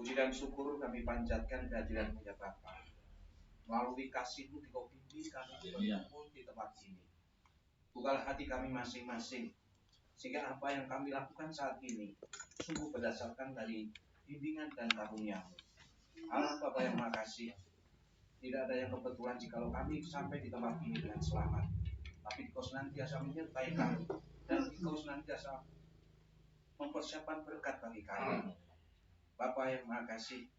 Puji dan syukur kami panjatkan kehadiran-Mu ya Bapa. Melalui kasih-Mu di Kopi kami berkumpul di tempat ini. Bukalah hati kami masing-masing, sehingga apa yang kami lakukan saat ini sungguh berdasarkan dari bimbingan dan karunia-Mu. Allah Bapa yang makasih, tidak ada yang kebetulan jikalau kami sampai di tempat ini dengan selamat, tapi Engkau senantiasa menyertai kami dan Engkau senantiasa mempersiapkan berkat bagi kami. Bapa yang makasih,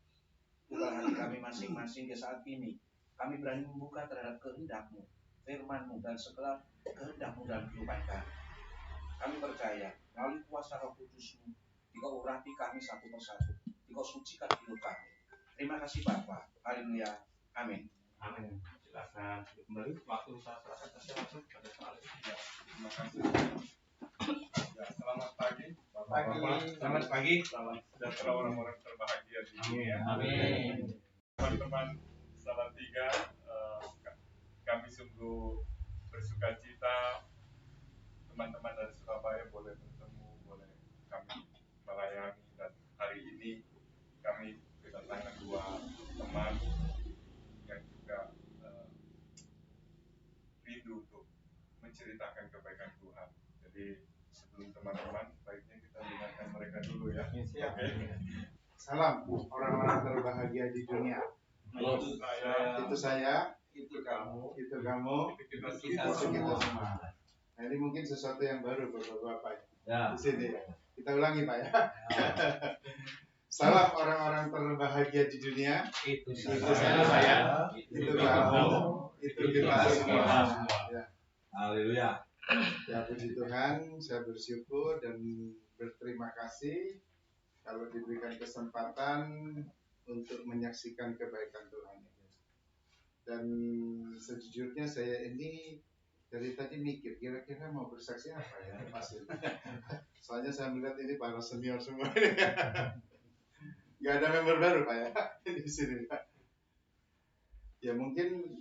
bukalah hati kami masing-masing di saat ini. Kami berani membuka terhadap kehendak-Mu, firman-Mu, dan segala kehendak-Mu dalam kehidupan kami. Kami percaya, melalui kuasa Roh Kudus-Mu, Engkau urapi kami satu persatu, Engkau sucikan hidup kami. Terima kasih Bapa. Haleluya. Amin. Amin. Silakan kembali waktu saya serahkan langsung pada soal ini. Ya, terima kasih. Ya, selamat pagi. Selamat pagi. Selamat sejahtera orang-orang terbahagia di dunia. Amin. Teman-teman Salatiga, kami sungguh bersuka cita teman-teman dari Surabaya boleh bertemu, boleh kami melayani, dan hari ini kami kedatangan dua teman yang juga rindu untuk menceritakan kebaikan Tuhan. Jadi sebelum teman-teman, baiknya kita dengarkan mereka dulu ya. Siap. Oke. Salam orang-orang terbahagia di dunia. Halo, Itu saya, itu kamu, itu kamu, itu kita itu semua. kita semua. Nah, ini mungkin sesuatu yang baru Bapak-Bapak Ya. di sini. Kita ulangi Pak ya. Salam orang-orang terbahagia di dunia. Itu saya. Itu kamu, itu kita semua. Ya. Haleluya. Ya, puji Tuhan, saya bersyukur dan berterima kasih kalau diberikan kesempatan untuk menyaksikan kebaikan Tuhan. Dan sejujurnya saya ini dari tadi mikir kira-kira mau bersaksi apa ya pasti. Soalnya saya melihat ini para senior semua. Gak ada member baru Pak ya di sini Pak. Ya mungkin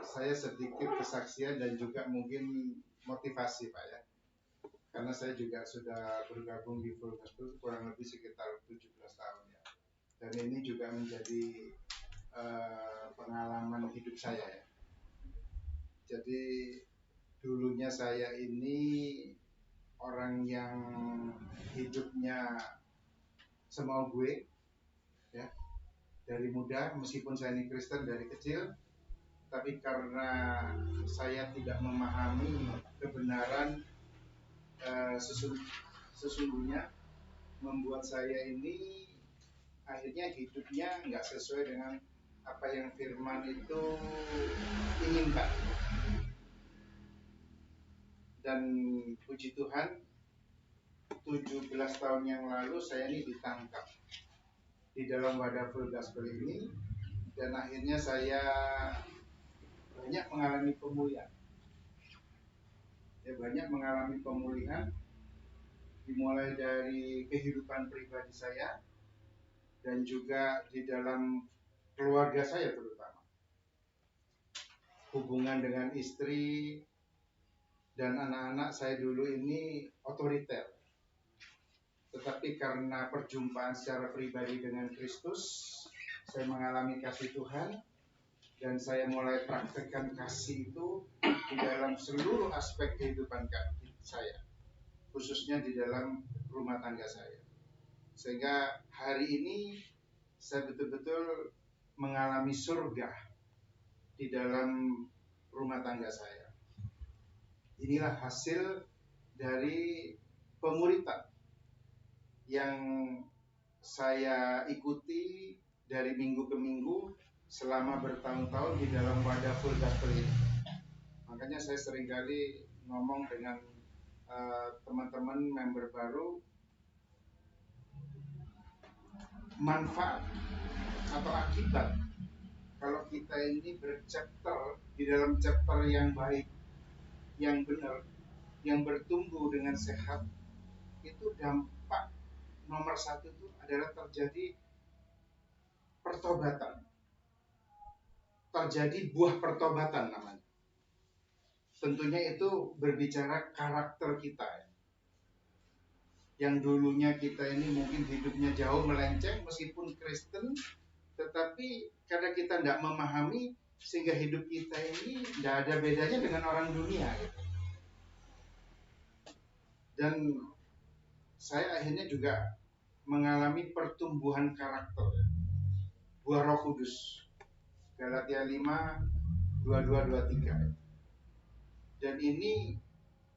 saya sedikit kesaksian dan juga mungkin motivasi Pak ya. Karena saya juga sudah bergabung di Full Gospel kurang lebih sekitar 17 tahun ya. Dan ini juga menjadi pengalaman hidup saya ya. Jadi dulunya saya ini orang yang hidupnya semau gue ya. Dari muda, meskipun saya ini Kristen dari kecil, tapi karena saya tidak memahami kebenaran sesungguhnya, membuat saya ini akhirnya hidupnya nggak sesuai dengan apa yang firman itu inginkan. Dan puji Tuhan, 17 tahun yang lalu saya ini ditangkap di dalam wadah Full Gospel ini, dan akhirnya saya banyak mengalami pemulihan. Ya, banyak mengalami pemulihan, dimulai dari kehidupan pribadi saya dan juga di dalam keluarga saya terutama. Hubungan dengan istri dan anak-anak saya dulu ini otoriter. Tetapi karena perjumpaan secara pribadi dengan Kristus, saya mengalami kasih Tuhan dan saya mulai praktekkan kasih itu di dalam seluruh aspek kehidupan saya, khususnya di dalam rumah tangga saya. Sehingga hari ini saya betul-betul mengalami surga di dalam rumah tangga saya. Inilah hasil dari pemuritan yang saya ikuti dari minggu ke minggu selama bertahun-tahun di dalam wadah full gospel ini. Makanya saya seringkali ngomong dengan teman-teman member baru, manfaat atau akibat kalau kita ini berchapter di dalam chapter yang baik, yang benar, yang bertumbuh dengan sehat, itu dampak nomor satu itu adalah terjadi pertobatan, terjadi buah pertobatan namanya. Tentunya itu berbicara karakter kita. Yang dulunya kita ini mungkin hidupnya jauh melenceng meskipun Kristen, tetapi karena kita tidak memahami sehingga hidup kita ini tidak ada bedanya dengan orang dunia. Dan saya akhirnya juga mengalami pertumbuhan karakter, buah Roh Kudus. Galatia 5, 22-23. Dan ini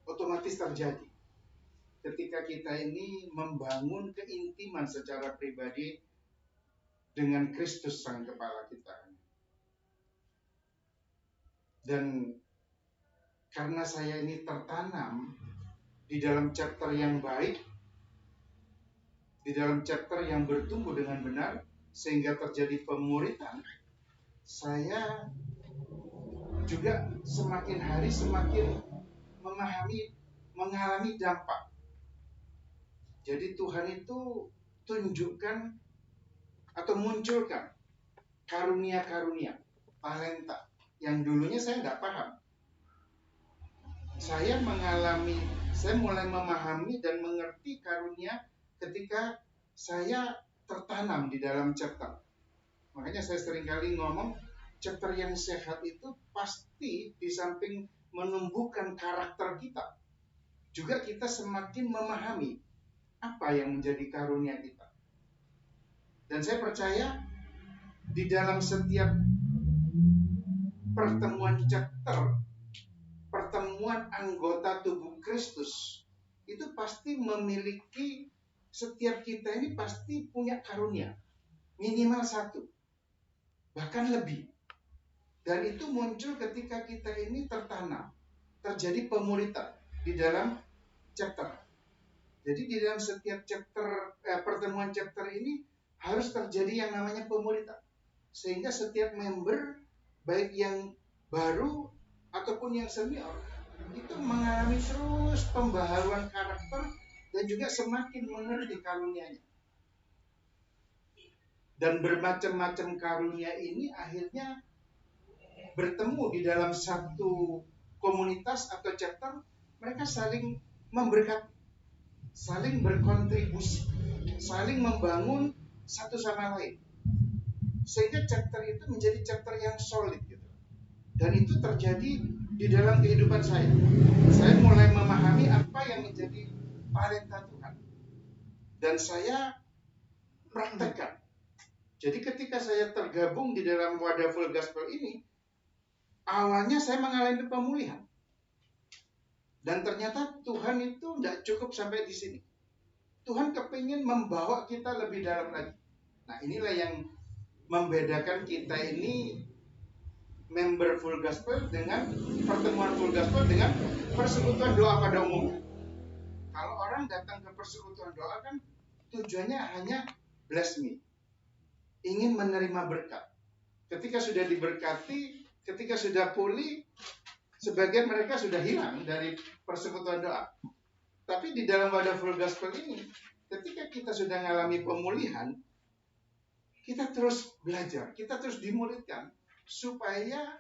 otomatis terjadi ketika kita ini membangun keintiman secara pribadi dengan Kristus sang kepala kita. Dan karena saya ini tertanam di dalam chapter yang baik, di dalam chapter yang bertumbuh dengan benar, sehingga terjadi pemuritan, saya juga semakin hari semakin memahami, mengalami dampak. Jadi Tuhan itu tunjukkan atau munculkan karunia-karunia, talenta yang dulunya saya nggak paham. Saya mulai memahami dan mengerti karunia ketika saya tertanam di dalam chapter. Makanya saya seringkali ngomong, chapter yang sehat itu pasti di samping menumbuhkan karakter kita, juga kita semakin memahami apa yang menjadi karunia kita. Dan saya percaya di dalam setiap pertemuan chapter, pertemuan anggota tubuh Kristus, itu pasti memiliki, setiap kita ini pasti punya karunia, minimal satu, bahkan lebih. Dan itu muncul ketika kita ini tertanam, terjadi pemuritan di dalam chapter. Jadi di dalam setiap chapter, pertemuan chapter ini harus terjadi yang namanya pemuritan. Sehingga setiap member, baik yang baru ataupun yang senior, itu mengalami terus pembaharuan karakter dan juga semakin mengerti karunia-Nya. Dan bermacam-macam karunia ini akhirnya bertemu di dalam satu komunitas atau chapter, mereka saling memberkati, saling berkontribusi, saling membangun satu sama lain. Sehingga chapter itu menjadi chapter yang solid gitu. Dan itu terjadi di dalam kehidupan saya. Saya mulai memahami apa yang menjadi talenta Tuhan. Dan saya praktekkan. Jadi ketika saya tergabung di dalam wadah full gospel ini, awalnya saya mengalami pemulihan. Dan ternyata Tuhan itu tidak cukup sampai di sini. Tuhan kepingin membawa kita lebih dalam lagi. Nah, inilah yang membedakan kita ini member full gospel dengan pertemuan full gospel dengan persekutuan doa pada umumnya. Kalau orang datang ke persekutuan doa kan tujuannya hanya bless me, ingin menerima berkat. Ketika sudah diberkati, ketika sudah pulih, sebagian mereka sudah hilang dari persekutuan doa. Tapi di dalam wadah full gospel ini, ketika kita sudah mengalami pemulihan, kita terus belajar, kita terus dimuridkan supaya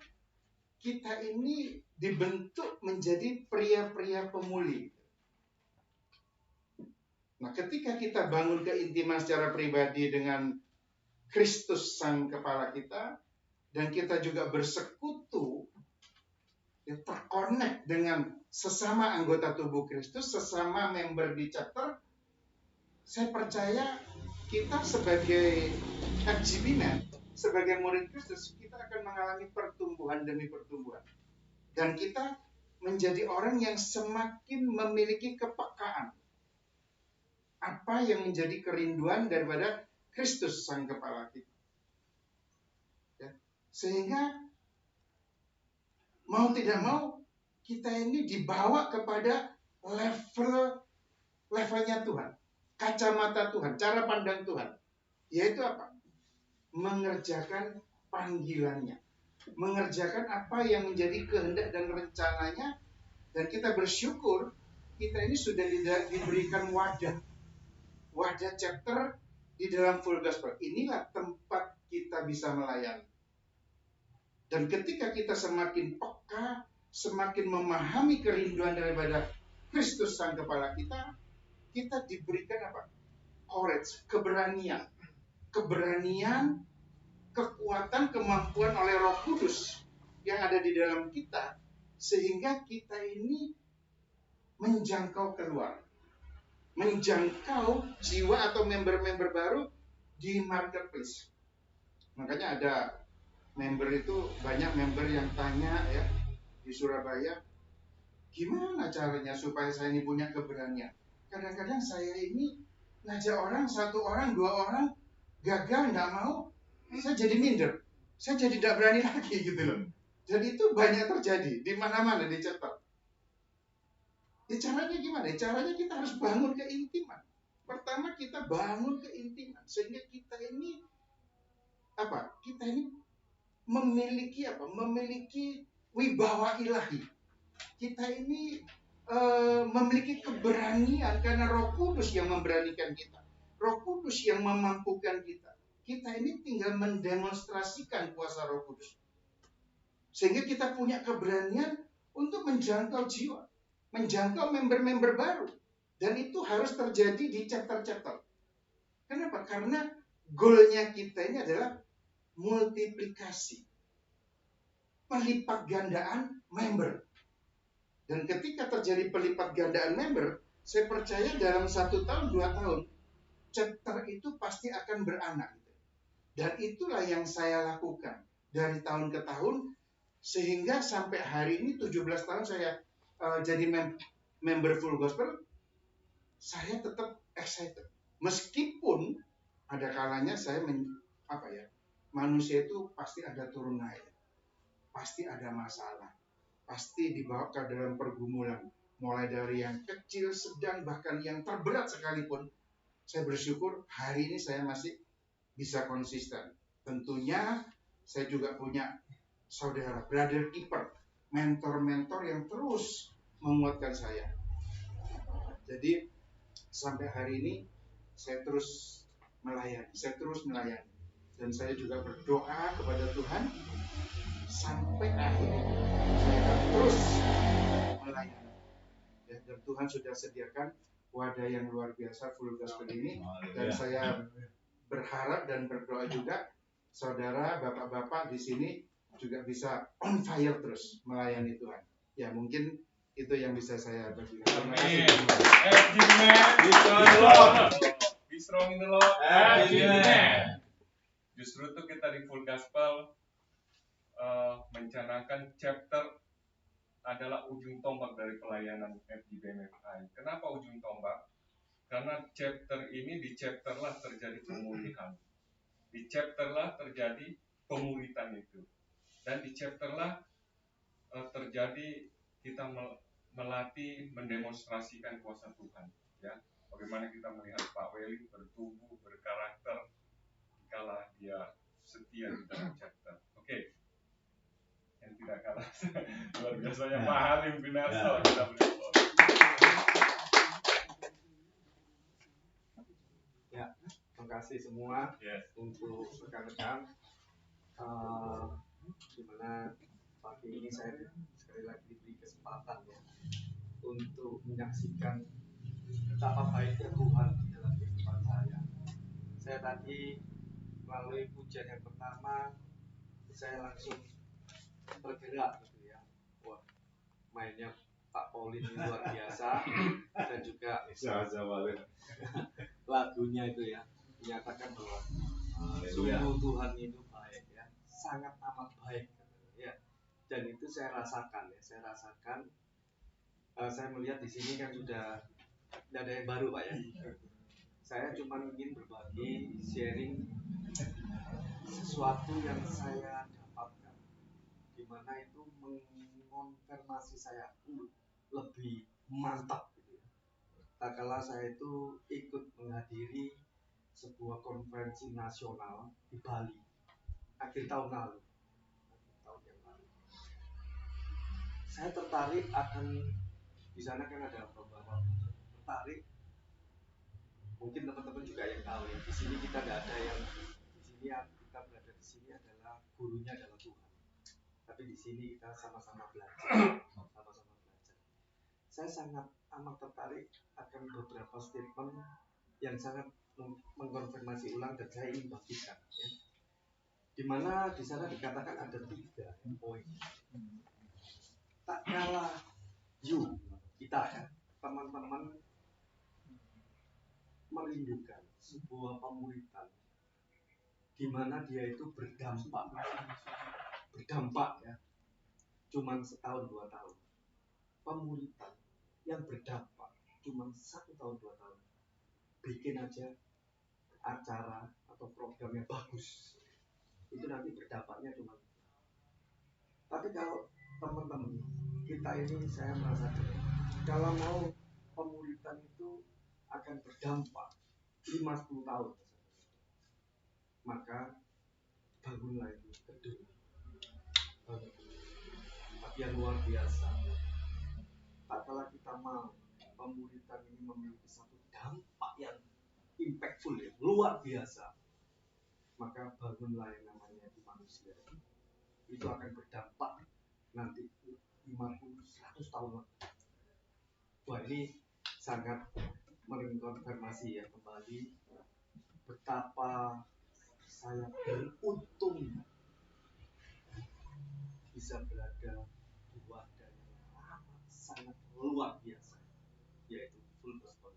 kita ini dibentuk menjadi pria-pria pemulih. Nah, ketika kita bangun keintiman secara pribadi dengan Kristus sang kepala kita, dan kita juga bersekutu terkonek dengan sesama anggota tubuh Kristus, sesama member di chapter, saya percaya kita sebagai FGB-men, sebagai murid Kristus, kita akan mengalami pertumbuhan demi pertumbuhan. Dan kita menjadi orang yang semakin memiliki kepekaan. Apa yang menjadi kerinduan daripada Kristus sang kepala kita. Ya. Sehingga mau tidak mau kita ini dibawa kepada levelnya Tuhan. Kacamata Tuhan, cara pandang Tuhan. Yaitu apa? Mengerjakan panggilannya. Mengerjakan apa yang menjadi kehendak dan rencananya. Dan kita bersyukur kita ini sudah diberikan wadah chapter di dalam full gospel. Inilah tempat kita bisa melayani. Dan ketika kita semakin peka, semakin memahami kerinduan daripada Kristus sang kepala kita, kita diberikan apa? Courage, keberanian, kekuatan, kemampuan oleh Roh Kudus yang ada di dalam kita, sehingga kita ini menjangkau keluar. Menjangkau jiwa atau member-member baru di marketplace. Makanya ada member itu, banyak member yang tanya ya di Surabaya, gimana caranya supaya saya ini punya keberanian? Kadang-kadang saya ini ngajak orang, 1 orang, 2 orang, gagal, nggak mau, saya jadi minder. Saya jadi tidak berani lagi gitu loh. Dan itu banyak terjadi di mana-mana di chapter. Caranya gimana? Caranya kita harus bangun keintiman. Pertama kita bangun keintiman sehingga kita ini apa? Kita ini memiliki apa? Memiliki wibawa ilahi. Kita ini memiliki keberanian karena Roh Kudus yang memberanikan kita. Roh Kudus yang memampukan kita. Kita ini tinggal mendemonstrasikan kuasa Roh Kudus. Sehingga kita punya keberanian untuk menjangkau jiwa. Menjangkau member-member baru. Dan itu harus terjadi di chapter-chapter. Kenapa? Karena goalnya kita ini adalah multiplikasi. Pelipat gandaan member. Dan ketika terjadi pelipat gandaan member, saya percaya dalam 1 tahun, 2 tahun, chapter itu pasti akan beranak. Dan itulah yang saya lakukan dari tahun ke tahun, sehingga sampai hari ini 17 tahun saya jadi member full gospel, saya tetap excited. Meskipun ada kalanya saya manusia itu pasti ada turun naik, pasti ada masalah, pasti dibawa ke dalam pergumulan, mulai dari yang kecil, sedang, bahkan yang terberat sekalipun. Saya bersyukur hari ini saya masih bisa konsisten. Tentunya saya juga punya saudara, brother keeper, mentor-mentor yang terus menguatkan saya. Jadi sampai hari ini saya terus melayani, dan saya juga berdoa kepada Tuhan sampai akhirnya saya akan terus melayani. Ya, dan Tuhan sudah sediakan wadah yang luar biasa full gospel ini, dan saya berharap dan berdoa juga saudara, bapak-bapak di sini juga bisa on fire terus melayani Tuhan. Ya, mungkin itu yang bisa saya bagikan. Terima kasih. Be strong in the Lord. Justru itu kita di Full Gospel mencanangkan chapter adalah ujung tombak dari pelayanan FGBMFI. Kenapa ujung tombak? Karena chapter ini, di chapter lah terjadi pemulihan. Di chapter lah terjadi pemuritan itu. Dan di chapter lah terjadi kita melatih, mendemonstrasikan kuasa Tuhan. Ya, bagaimana kita melihat Pak Weli bertumbuh, berkarakter, kala dia setia di dalam chapter. Oke. Yang tidak kalah luar biasanya Pak Halim Binarso. Kita bersyukur. Ya, terima kasih semua untuk rekan-rekan. Dimana pagi ini saya sekali lagi diberi kesempatan ya untuk menyaksikan betapa baiknya Tuhan di dalam kehidupan saya. Saya tadi melalui pujian yang pertama, saya langsung bergerak gitu ya. Wah, mainnya Pak Paulin ini luar biasa, dan juga lagunya itu ya menyatakan bahwa sungguh Tuhan itu baik ya, sangat amat baik ya. Dan itu saya rasakan ya, saya melihat di sini kan sudah tidak ada yang baru Pak ya. Saya cuma ingin berbagi, sharing sesuatu yang saya dapatkan, di mana itu mengonfirmasi saya lebih mantap gitu ya. Tak kala saya itu ikut menghadiri sebuah konferensi nasional di Bali akhir tahun yang lalu. Saya tertarik akan, di sana kan ada beberapa tertarik. Mungkin teman-teman juga yang tahu ya, di sini kita tidak ada yang, di sini kita berada di sini adalah gurunya adalah Tuhan. Tapi di sini kita sama-sama belajar. Saya sangat amat tertarik akan beberapa statement yang sangat mengkonfirmasi ulang dan saya ingin bagikan ya. Dimana di sana dikatakan ada 3 poin. Tak kala kita ya, teman-teman merindukan sebuah pemuritan di mana dia itu berdampak ya, cuman setahun 2 tahun. Pemuritan yang berdampak cuman 1 tahun 2 tahun, bikin aja acara atau program yang bagus, itu nanti berdampaknya cuma. Tapi kalau teman-teman kita ini, saya merasa kalau mau pemuritan itu akan berdampak 5-10 tahun, maka bangunlah itu gedung yang luar biasa. Tak kala kita mau pemuritan ini memiliki satu dampak yang impactful ya, luar biasa, maka bangunlah yang namanya di manusia. Itu akan berdampak nanti 50-100 tahun. Wah, ini sangat mengkonfirmasi ya kembali betapa saya beruntung bisa berada di wadah yang amat sangat luar biasa, yaitu Full Gospel.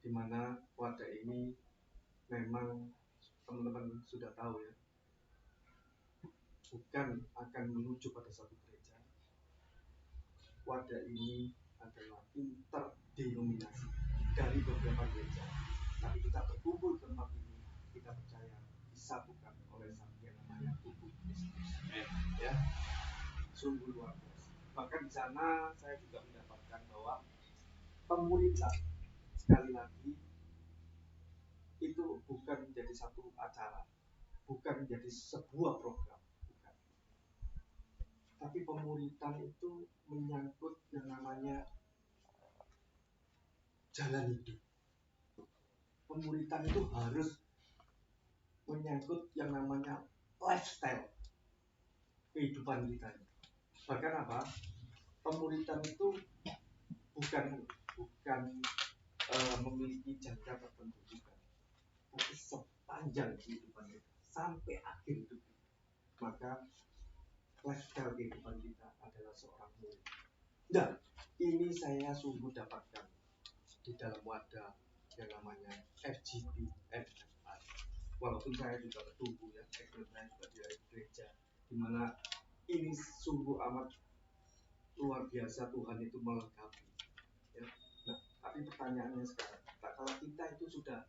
Di mana wadah ini memang teman-teman sudah tahu ya, bukan akan menuju pada satu gereja. Wadah ini adalah interdenominasi dari beberapa gereja, tapi kita berkumpul di tempat ini, kita percaya disatukan oleh satu yang namanya tubuh Kristus. Ya, sungguh luar biasa. Bahkan di sana saya juga mendapatkan bahwa pemuritan sekali lagi itu bukan menjadi satu acara, bukan menjadi sebuah program, bukan. Tapi pemuritan itu menyangkut yang namanya jalan hidup. Pemuritan itu harus menyangkut yang namanya lifestyle kehidupan kita. Bahkan apa? Pemuritan itu bukan memiliki jangka tertentu, bukan. Tapi sepanjang kehidupan kita sampai akhir hidup kita, maka lifestyle kehidupan kita adalah seorang murid. Dan ini saya sungguh dapatkan di dalam wadah yang namanya FGP MFI. Walaupun saya juga bertumbuh ya, saya juga di gereja, di mana ini sungguh amat luar biasa, Tuhan itu melengkapi. Ya. Nah, tapi pertanyaannya sekarang, kalau kita itu sudah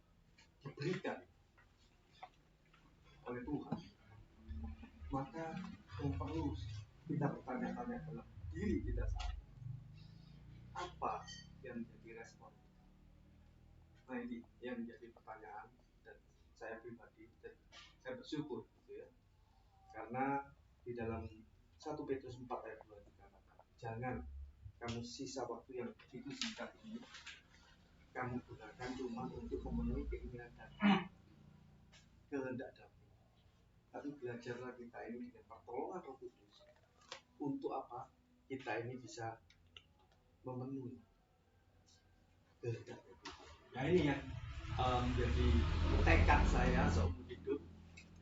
diberikan oleh Tuhan, maka yang perlu kita bertanya-tanya dalam diri kita saat ini, apa yang menjadi respon? Nah, ini yang menjadi pertanyaan, dan saya pribadi, dan saya bersyukur gitu ya, karena di dalam 1 Petrus 4 ayat 2 dikatakan, jangan kamu sisa waktu yang begitu singkat ini kamu gunakan cuma untuk memenuhi keinginan dan kehendak daging, tapi belajarlah kita ini dengan pertolongan Roh Kudus. Untuk apa? Kita ini bisa memenuhi kehendak daging. Nah, ini yang menjadi tekad saya seumur hidup.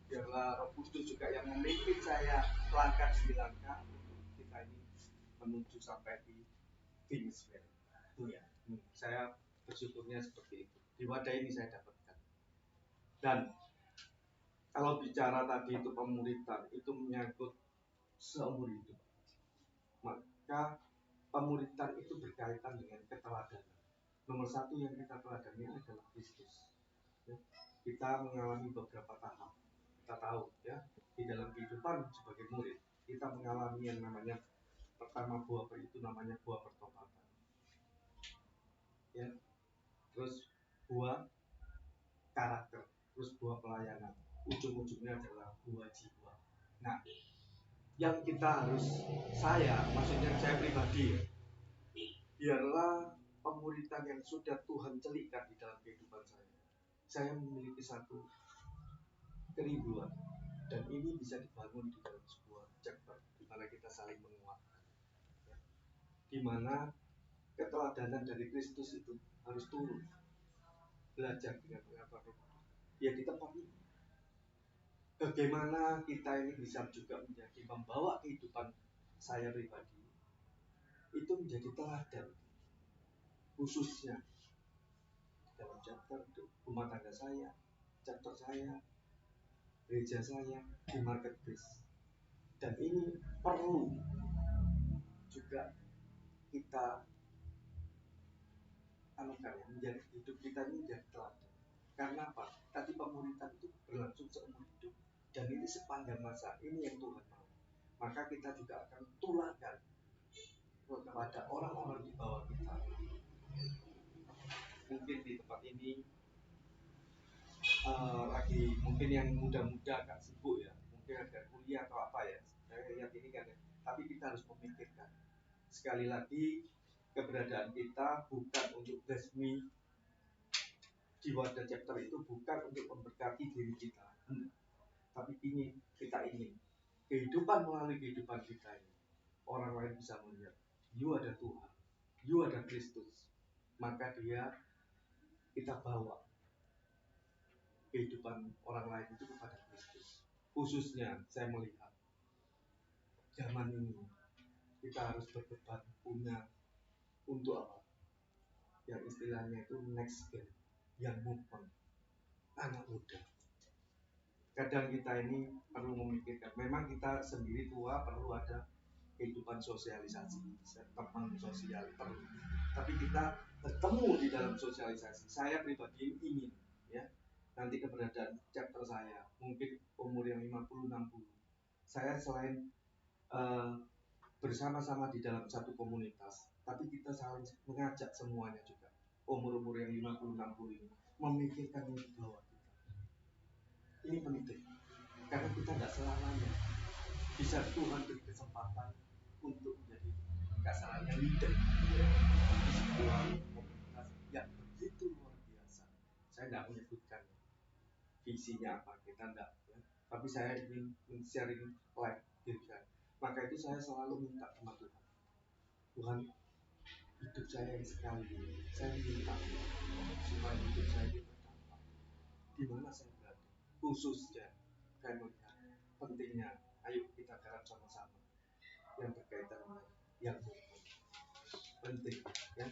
Biarlah Roh Kudus juga yang memimpin saya langkah demi langkah untuk kita menuju sampai di finish line. Itu ya. Saya bersyukurnya seperti itu. Di wadah ini saya dapatkan. Dan kalau bicara tadi itu pemuritan, itu menyangkut seumur hidup. Maka pemuritan itu berkaitan dengan keteladanan. Nomor satu yang kita teladani adalah Kristus. Ya. Kita mengalami beberapa tahap. Kita tahu ya, di dalam kehidupan sebagai murid, kita mengalami yang namanya pertama buah itu namanya buah pertobatan. Ya. Terus buah karakter, terus buah pelayanan. Ujung-ujungnya adalah buah jiwa. Nah, yang kita harus, maksudnya saya pribadi ya, biarlah pemuritan yang sudah Tuhan celikkan di dalam kehidupan saya. Saya memiliki satu kerinduan, dan ini bisa dibangun di dalam sebuah chapter di mana kita saling menguatkan, ya. Di mana keteladanan dari Kristus itu harus turun, belajar dengan pengetahuan ya di tempat ini. Bagaimana kita ini bisa juga menjadi membawa kehidupan saya pribadi itu menjadi teladan, khususnya dalam chapter rumah tangga saya, chapter saya, gereja saya, di marketplace. Dan ini perlu juga kita menjadi hidup kita ini menjadi teladan. Karena apa? Tadi pemuritan itu berlangsung seumur hidup, dan ini sepanjang masa. Ini yang Tuhan mau. Maka kita juga akan tuladan kepada orang-orang di bawah kita. Mungkin di tempat ini lagi mungkin yang muda-muda agak sibuk ya, mungkin ada kuliah atau apa ya. Saya lihat ini kan ya. Tapi kita harus memikirkan. Sekali lagi, keberadaan kita bukan untuk resmi di wadah chapter itu, bukan untuk memberkati diri kita, tapi kita ingin kehidupan melalui kehidupan kita ini orang lain bisa melihat you ada Tuhan, you ada Kristus, maka kita bawa kehidupan orang lain itu kepada Kristus. Khususnya saya melihat zaman ini kita harus berdebat punya untuk apa? Yang istilahnya itu next gen, yang movement, anak muda. Kadang kita ini perlu memikirkan, memang kita sendiri tua perlu ada kehidupan sosialisasi, teman sosial perlu. Tapi kita bertemu di dalam sosialisasi. Saya pribadi ingin ya, nanti keberadaan chapter saya, mungkin umur yang 50-60, saya selain bersama-sama di dalam satu komunitas, tapi kita saling mengajak semuanya juga, umur-umur yang 50-60 ini, memikirkan yang di bawah kita. Ini penting, karena kita tidak selamanya bisa Tuhan beri kesempatan untuk menjadi kasarannya leader di sebuah komunitas yang begitu luar biasa. Saya tidak menyebutkan visinya apa, kita tidak ya. Tapi saya ingin men-sharing live diri saya. Maka itu saya selalu minta sama Tuhan, Tuhan, hidup saya yang sekali ini, saya minta supaya hidup saya ini berdampak di mana saya berada. Khususnya saya melihat pentingnya, ayo kita garap sama-sama yang berkaitan dengan yang penting ya.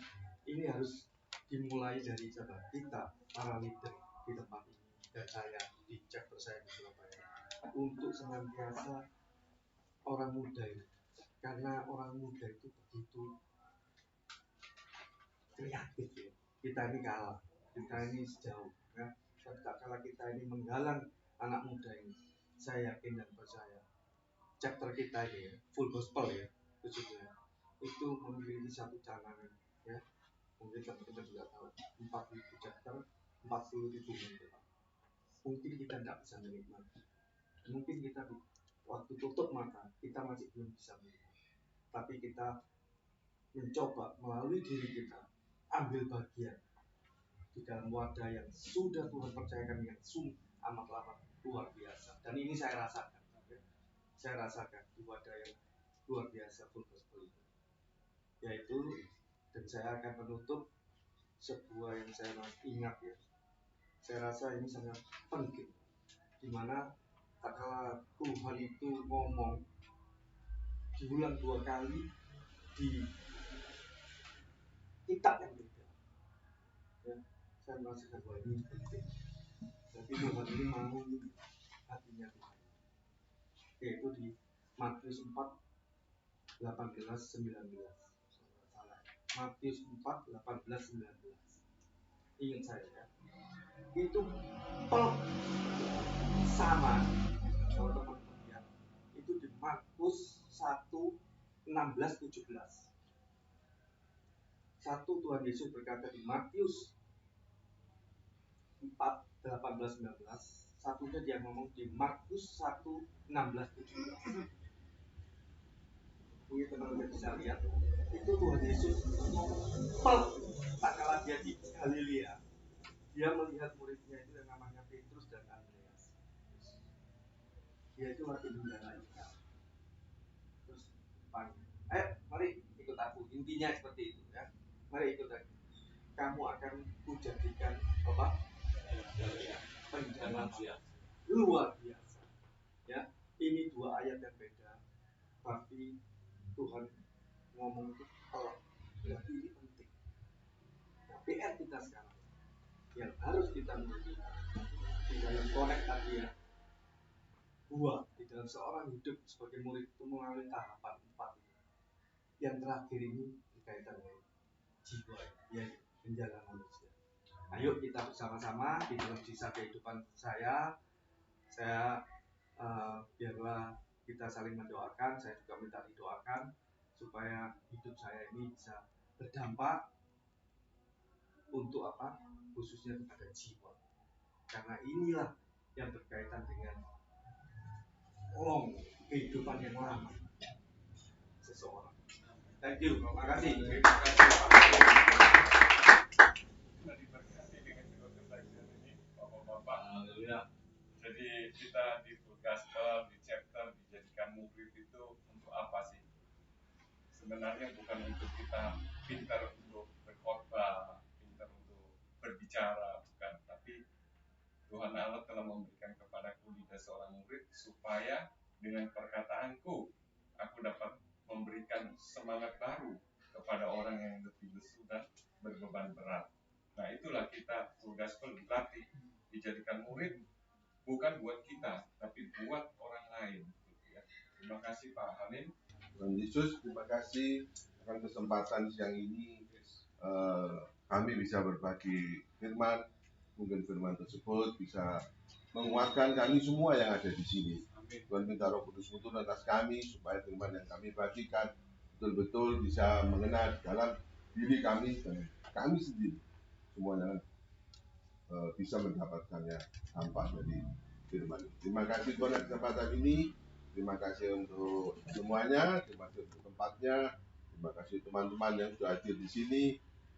Ini harus dimulai dari kita para leader di tempat ini, dan saya di chapter saya di Surabaya, untuk senantiasa orang muda ini, karena orang muda itu begitu kreatif ya. Kita ini kalah, kita ini sejauh ya. Tak kalah kita ini menggalang anak muda ini, saya yakin dan percaya chapter kita ini ya, full gospel ya, khususnya itu memiliki satu canangan ya. Mungkin teman-teman juga tahu 40 chapter, 40.000 menit. Mungkin kita tidak bisa menikmati, mungkin kita waktu tutup mata kita masih belum bisa melihat, tapi kita mencoba melalui diri kita ambil bagian di dalam wadah yang sudah Tuhan percayakan yang amat luar biasa. Dan ini saya rasakan ya. Saya rasakan di wadah yang luar biasa full gospel itu, yaitu, dan saya akan menutup sebuah yang saya ingat ya. Saya rasa ini sangat penting, dimana tak kala Tuhan itu ngomong diulang 2 kali di kitab yang beda. Ya, saya merasakan bahwa ini penting. Jadi Tuhan ini mau hatinya Tuhan, yaitu di Matius 4, 18, 19. Salah. Matius 4, 18, 19. Ingat saya ya. Itu sama kalau teman-teman ya. Itu di Markus 1, 16, 17. Satu Tuhan Yesus berkata di Matius 4, 18, 19. Satunya dia ngomong di Markus 1, 16, 17. Ini teman-teman bisa lihat, itu Tuhan Yesus tak kalah dia di Galilea, dia melihat muridnya itu yang namanya Petrus dan Andreas. Dia itu lagi mengendarai ikan. Terus panggil, mari ikut aku. Intinya seperti itu ya. Mari ikut aku. Kamu akan kujadikan apa? Penjalan luar biasa. Ya, ini dua ayat yang beda, tapi Tuhan ngomong itu kalau berarti ini penting. Nah, PR kita sekarang yang harus kita miliki di dalam konek tadi ya, buah di dalam seorang hidup sebagai murid itu mengalami tahapan 4 ini. Yang terakhir ini berkaitan dengan jiwa, ya, penjalan manusia. Ayo kita bersama-sama di dalam sisa kehidupan saya biarlah kita saling mendoakan. Saya juga minta didoakan supaya hidup saya ini bisa berdampak untuk apa? Khususnya kepada jiwa. Karena inilah yang berkaitan dengan kehidupan yang lama seseorang. Thank you, terima kasih. Terima kasih Pak. Diberkati dengan kedua kesaksian ini, Bapak-bapak. Jadi kita di Full Gospel, di chapter dijadikan murid itu untuk apa sih? Sebenarnya bukan untuk kita pintar untuk berkhotbah, pintar untuk berbicara, bukan. Tapi Tuhan Allah telah memberikan kepadaku lidah seorang murid supaya dengan perkataanku aku dapat memberikan semangat baru kepada orang yang lebih lesu dan berbeban berat. Nah, itulah kita Full Gospel dilatih, dijadikan murid bukan buat kita, tapi buat orang lain. Terima kasih Pak Halim. Tuhan Yesus, terima kasih akan kesempatan siang ini kami bisa berbagi firman. Mungkin firman tersebut bisa menguatkan kami semua yang ada di sini. Tuhan minta Roh Kudus turun atas kami supaya firman yang kami bagikan betul-betul bisa mengena dalam diri kami dan kami sendiri semuanya bisa mendapatkannya tanpa dari firman. Terima kasih Tuhan atas kesempatan ini. Terima kasih untuk semuanya, terima kasih untuk tempatnya, terima kasih teman-teman yang sudah hadir di sini,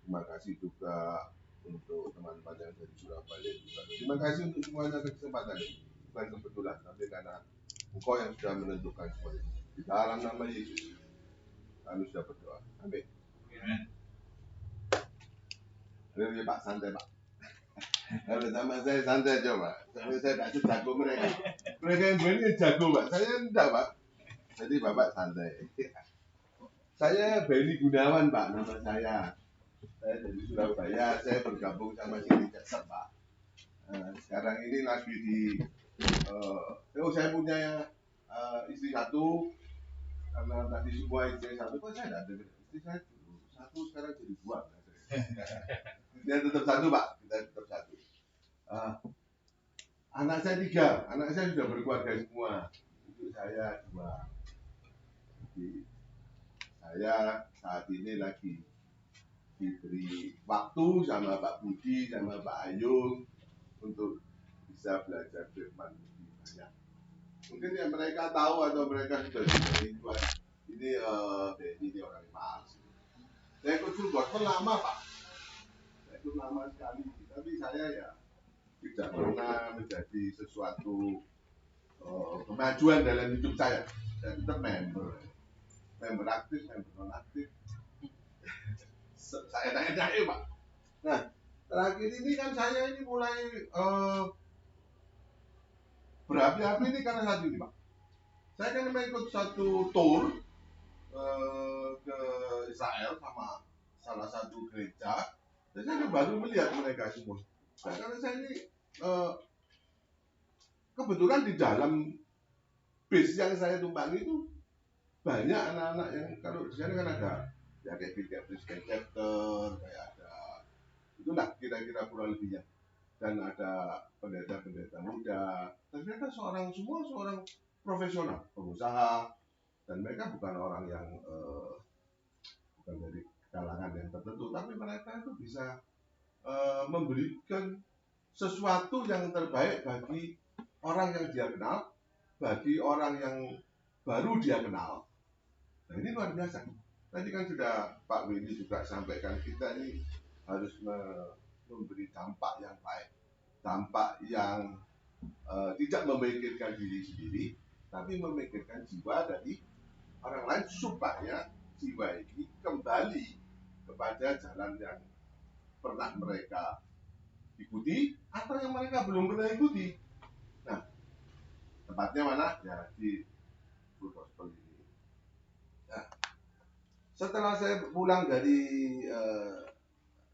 terima kasih juga untuk teman-teman yang dari Surabaya juga. Terima kasih untuk semuanya atas kesempatan ini. Bukan kebetulan, tapi karena Engkau yang sudah menentukan semua ini. Di dalam nama Yesus, kami sudah berdoa. Amin. Amin. Pak, santai Pak. Kalau sama saya santai aja Pak. Saya tidak sejago mereka. Mereka yang berani jago Pak. Saya enggak Pak. Jadi Bapak santai. Saya Benny Gunawan Pak, nama saya. Saya dari Surabaya. Saya bergabung sama Sini Jaksep Pak. Sekarang ini lagi di saya punya istri satu. Karena tadi semua istri satu, kok saya tidak dengar istri saya dulu. Satu sekarang jadi 2. Kita tetap satu Pak. Kita tetap satu. Anak saya 3, anak saya sudah berkeluarga semua. Untuk saya 2. Jadi saya saat ini lagi diberi waktu sama Pak Budi sama Pak Ayung untuk bisa belajar firman lebih banyak. Mungkin yang mereka tahu atau mereka sudah ini ini orang Palsu. Saya ikut full gospel lama Pak. Saya ikut lama sekali. Tapi saya ya tidak pernah menjadi sesuatu kemajuan dalam hidup saya. Saya tetap member aktif, member non aktif. Saya tanya Pak. Nah, terakhir ini kan saya ini mulai berapi-api ini karena satu ini Pak. Saya kan mengikut satu tour ke Israel sama salah satu gereja, dan saya baru melihat mereka semua. Nah, karena saya ini kebetulan di dalam bis yang saya tumpangi itu banyak anak-anak yang kalau di sana kan ada ya kayak Christian chapter, kayak ada itulah kira-kira kurang lebihnya, dan ada pendeta-pendeta muda, dan mereka semua seorang profesional, pengusaha, dan mereka bukan orang yang bukan dari kalangan yang tertentu, tapi mereka itu bisa memberikan sesuatu yang terbaik bagi orang yang dia kenal, bagi orang yang baru dia kenal. Nah, ini luar biasa. Tadi kan sudah Pak Willy juga sampaikan, kita ini harus memberi dampak yang baik, dampak yang tidak memikirkan diri sendiri, tapi memikirkan jiwa dari orang lain supaya jiwa ini kembali kepada jalan yang pernah mereka ikuti atau yang mereka belum pernah ikuti. Nah, tempatnya mana? Ya di Full Gospel ini. Nah, setelah saya pulang dari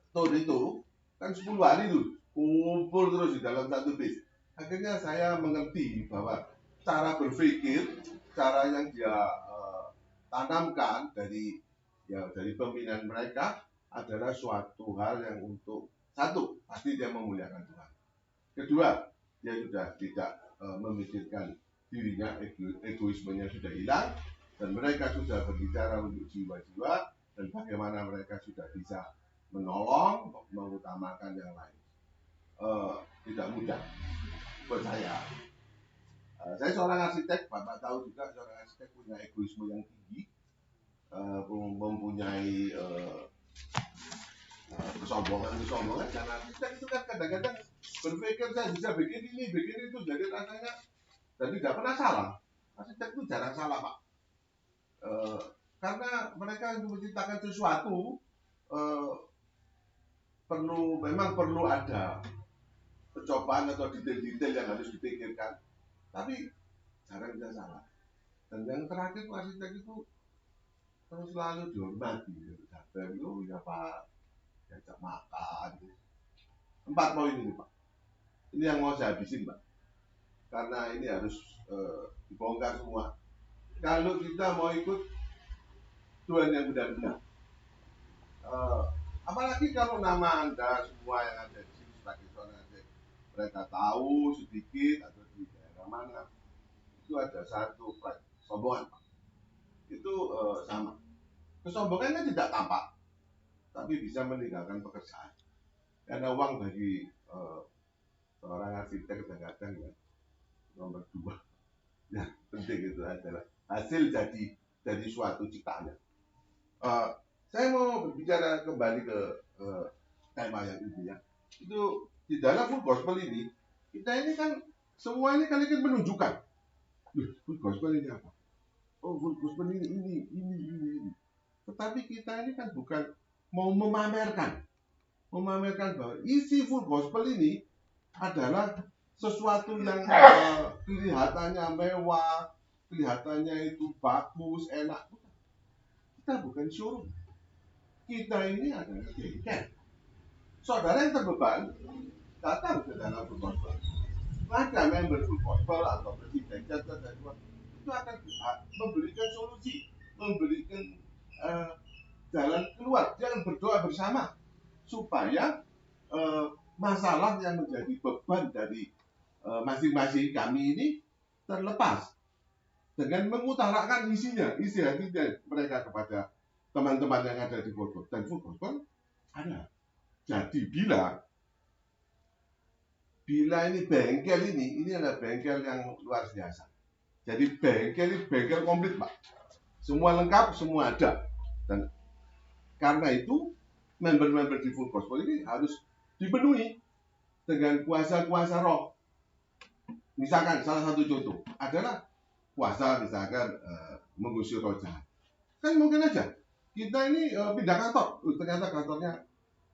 tour itu, kan 10 hari tuh kumpul terus di dalam satu bis. Akhirnya saya mengerti bahwa cara berpikir, cara yang dia tanamkan dari pembinaan mereka adalah suatu hal yang untuk satu, pasti dia memuliakan Tuhan. Kedua, dia sudah tidak memikirkan dirinya, egoismenya sudah hilang, dan mereka sudah berbicara untuk jiwa-jiwa dan bagaimana mereka sudah bisa menolong, mengutamakan yang lain. Tidak mudah buat saya. Saya seorang arsitek, Bapak tahu juga seorang arsitek punya egoisme yang tinggi, mempunyai kesombongan, dan arsitek itu kan kadang-kadang berpikir saya bisa bikin ini, bikin itu, jadi rasanya dan tidak pernah salah. Arsitek itu jarang salah, Pak. Karena mereka untuk menciptakan sesuatu memang perlu ada percobaan atau detail-detail yang harus dipikirkan, tapi jarang bisa salah. Dan yang terakhir arsitek itu terus selalu dihormati, datang itu ya Pak, diajak makan. 4 poin ini Pak, ini yang mau saya habisin Pak, karena ini harus dibongkar semua. Kalau kita mau ikut Tuhan yang benar-benar, apalagi kalau nama Anda semua yang ada di sini sebagai seorang arsitek, mereka tahu sedikit atau di daerah mana, itu ada satu pride, sombongan Pak. Itu sama. Kesombongannya tidak tampak, tapi bisa meninggalkan pekerjaan. Karena uang bagi seorang arsitek kadang-kadang ya nomor 2. Yang penting itu adalah hasil dari suatu ciptaannya. Saya mau berbicara kembali ke tema yang ini ya. Itu di dalam Full Gospel ini, kita ini kan semua ini kan ingin menunjukkan, Full Gospel ini apa? Oh, Full Gospel ini. Tetapi kita ini kan bukan mau memamerkan bahwa isi Full Gospel ini adalah sesuatu yang kelihatannya mewah, kelihatannya itu bagus, enak. Kita bukan showroom. Kita ini adalah bengkel. Saudara yang terbeban datang ke dalam Full Gospel. Ada member Full Gospel atau presiden itu akan memberikan solusi, memberikan jalan keluar. Jangan berdoa bersama supaya masalah yang menjadi beban dari masing-masing kami ini terlepas dengan mengutarakan isi hatinya mereka kepada teman-teman yang ada di Full Gospel. Dan Full Gospel ada. Jadi bila ini bengkel ini adalah bengkel yang luar biasa. Jadi bengkel komplit Pak. Semua lengkap, semua ada. Dan karena itu member-member di Full Gospel ini harus dipenuhi dengan kuasa-kuasa roh. Misalkan salah satu contoh adalah kuasa misalkan mengusir roh jahat. Kan mungkin aja kita ini pindah kantor, ternyata kantornya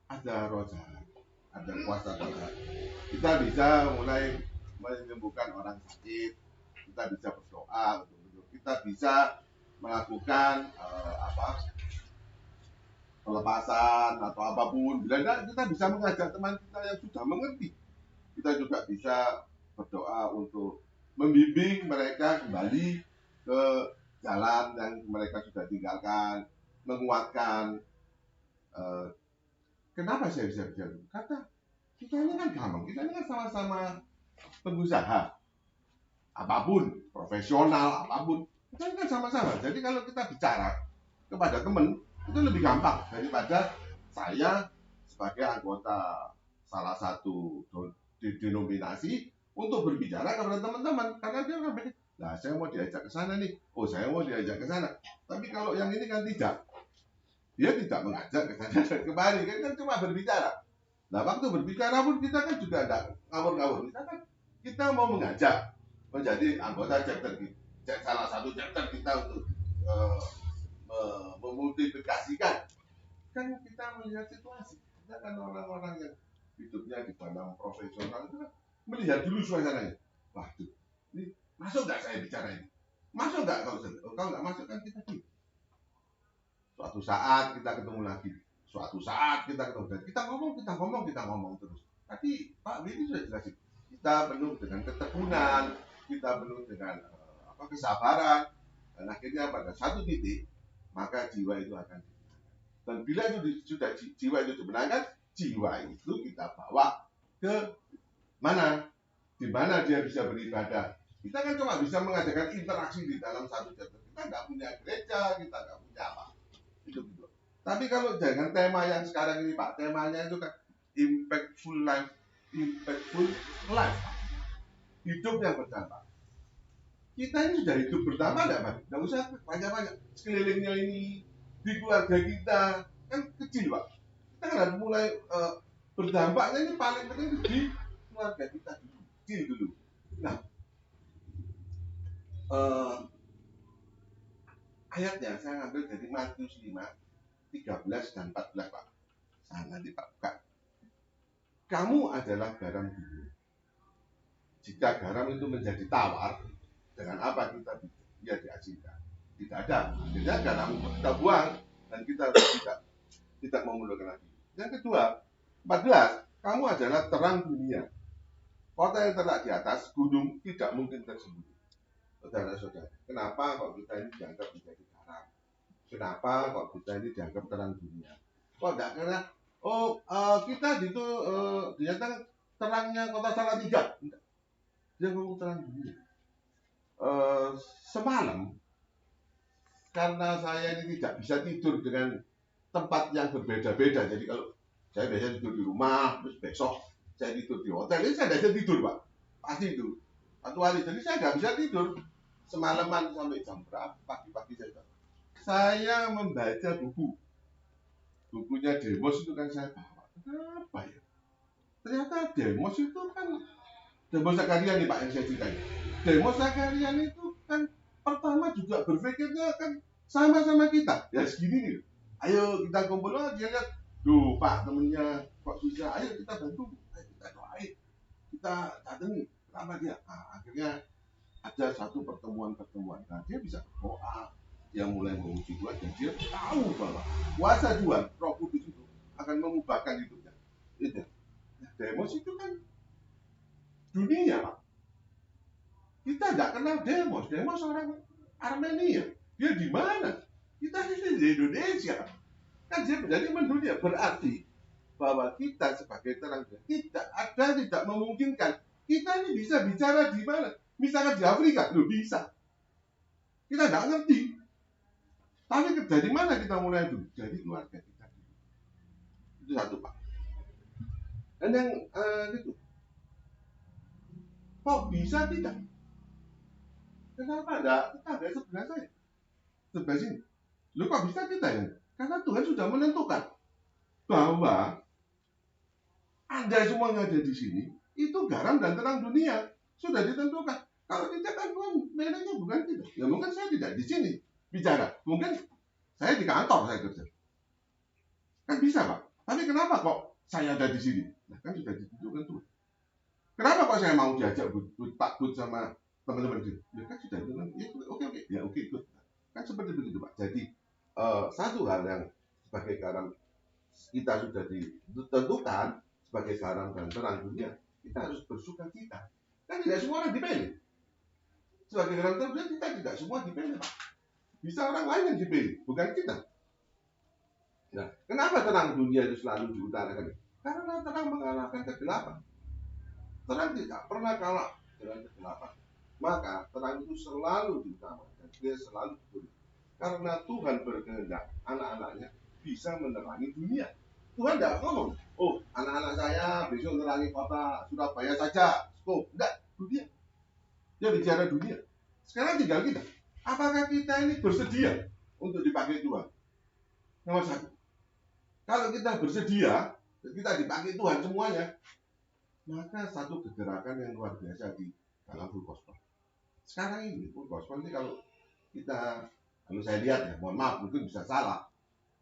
ada roh jahat, ada kuasa roh jahat. Kita bisa mulai menyembuhkan orang sakit, kita bisa berdoa, kita bisa melakukan pelepasan atau apapun. Bila tidak, kita bisa mengajak teman kita yang sudah mengerti. Kita juga bisa berdoa untuk membimbing mereka kembali ke jalan yang mereka sudah tinggalkan, menguatkan. Kenapa saya bisa bicara? Karena kita ini kan gampang, kita ini kan sama-sama pengusaha, apapun, profesional, apapun, kita ini kan sama-sama. Jadi kalau kita bicara kepada teman, itu lebih gampang daripada saya sebagai anggota salah satu denominasi untuk berbicara kepada teman-teman. Karena dia kan pikir, nah saya mau diajak ke sana nih, oh saya mau diajak ke sana. Tapi kalau yang ini kan tidak, dia tidak mengajak ke sana dan kemari, kan cuma berbicara. Nah waktu berbicara pun kita kan juga ada ngawur-ngawur. Kita mau mengajak menjadi anggota chapter kita, salah satu chapter kita untuk memultiplikasikan. Kan kita melihat situasi. Kita kan orang-orang yang hidupnya di dalam profesional itu kan melihat dulu suasananya. Waduh, ini masuk nggak saya bicara ini? Masuk nggak kalau nggak masuk kan kita di. Suatu saat kita ketemu lagi. Suatu saat kita ketemu dan kita ngomong terus. Tadi Pak Willy sudah jelasin. Kita penuh dengan ketekunan, kita penuh dengan kesabaran, dan akhirnya pada satu titik maka jiwa itu akan dimenangkan. Dan bila itu sudah jiwa itu dimenangkan, jiwa itu kita bawa ke mana? Di mana dia bisa beribadah. Kita kan cuma bisa mengadakan interaksi di dalam satu chapter. Kita nggak punya gereja, kita nggak punya apa. Itu. Tapi kalau dengan tema yang sekarang ini Pak, temanya itu kan impactful life, hidup yang berdampak. Kita ini sudah hidup berdampak nggak Pak? Nggak usah banyak-banyak. Sekelilingnya ini, di keluarga kita kan kecil Pak. Kita kan harus mulai berdampaknya ini paling penting di keluarga kita dulu, kecil dulu. Nah, ayatnya saya ambil dari Matius 5, 13 dan 14 Pak. Nanti Pak buka. Kamu adalah garam dunia. Jika garam itu menjadi tawar, dengan apa kita dia diasinkan? Tidak ada. Akhirnya garam kita buang dan kita tidak mau menggunakan lagi. Yang kedua, 14. Kamu adalah terang dunia. Kota yang terletak di atas gunung tidak mungkin tersembunyi. Saudara-saudara, kenapa kok kita ini dianggap menjadi garam? Kenapa kok kita ini dianggap terang dunia? Kok enggak karena kita itu dinyatakan terangnya kota Salatiga. Enggak. Dia ngomong terang dunia. Semalam karena saya ini tidak bisa tidur dengan tempat yang berbeda-beda. Jadi kalau saya biasa tidur di rumah, terus besok saya tidur di hotel, ini saya tidak bisa tidur Pak. Pasti itu. Satu hari, jadi saya nggak bisa tidur. Semalaman sampai jam berapa, pagi-pagi saya membaca buku. Bukunya Demos itu kan saya bawa. Kenapa ya? Ternyata Demos itu kan Demos Zakarian nih Pak yang saya ceritain. Demos Zakarian itu kan pertama juga berpikirnya kan sama-sama kita. Ya segini nih. Ayo kita kumpul aja lihat. Duh Pak temennya kok susah. Ayo kita bantu. Ayo kita doain. Kita datangi. Kenapa dia? Nah, akhirnya ada satu pertemuan. Nah dia bisa berdoa. Dia mulai memuji Tuhan dan dia tahu bahwa kuasa Tuhan, Roh Kudus itu akan mengubahkan hidupnya. Itu. Nah, Demos itu kan dunia Pak. Kita tidak kenal Demos. Demos orang Armenia. Dia di mana? Kita ini di Indonesia. Kan dia menjadi mendunia. Berarti bahwa kita sebagai terang tidak memungkinkan. Kita ini bisa bicara di mana? Misalnya di Afrika, loh bisa. Kita tidak ngerti. Tapi dari mana kita mulai dulu? Dari keluarga kita dulu. Itu satu Pak. Dan yang itu, kok bisa tidak? Kenapa enggak? Tetangga sebelah saya, sebelah sini. Loh kok bisa kita ya? Karena Tuhan sudah menentukan bahwa Anda semua yang ada di sini itu garam dan terang dunia. Sudah ditentukan. Kalau tidak kan Tuhan milihnya bukan kita. Ya mungkin saya tidak di sini bicara. Mungkin saya di kantor saya kerja. Kan bisa Pak. Tapi kenapa kok saya ada di sini? Nah kan sudah ditentukan Tuhan. Kenapa kok saya mau diajak Pak Bud sama teman-teman itu? Ya kan sudah ditentukan. Ya, oke. Ya oke ikut. Kan seperti begitu Pak. Jadi satu hal yang sebagai garam kita sudah ditentukan sebagai garam dan terang dunia, kita harus bersuka cita. Kan tidak semua orang dipilih. Sebagai garam terang dunia kita tidak semua dipilih, Pak. Bisa orang lain yang dipilih, bukan kita. Nah, kenapa terang dunia itu selalu diutarakan? Karena terang mengalahkan kegelapan. Terang tidak pernah kalah dengan kegelapan. Maka terang itu selalu diutamakan. Dia selalu dipilih. Karena Tuhan berkehendak anak-anaknya bisa menerangi dunia. Tuhan tidak ngomong, oh anak-anak saya besok menerangi kota Surabaya saja. Oh, enggak, dunia. Dia bicara dunia. Sekarang tinggal kita. Apakah kita ini bersedia untuk dipakai Tuhan? Nomor satu. Kalau kita bersedia, kita dipakai Tuhan semuanya, maka satu kegerakan yang luar biasa di dalam full gospel. Sekarang ini full gospel ini kalau saya lihat ya, mohon maaf mungkin bisa salah,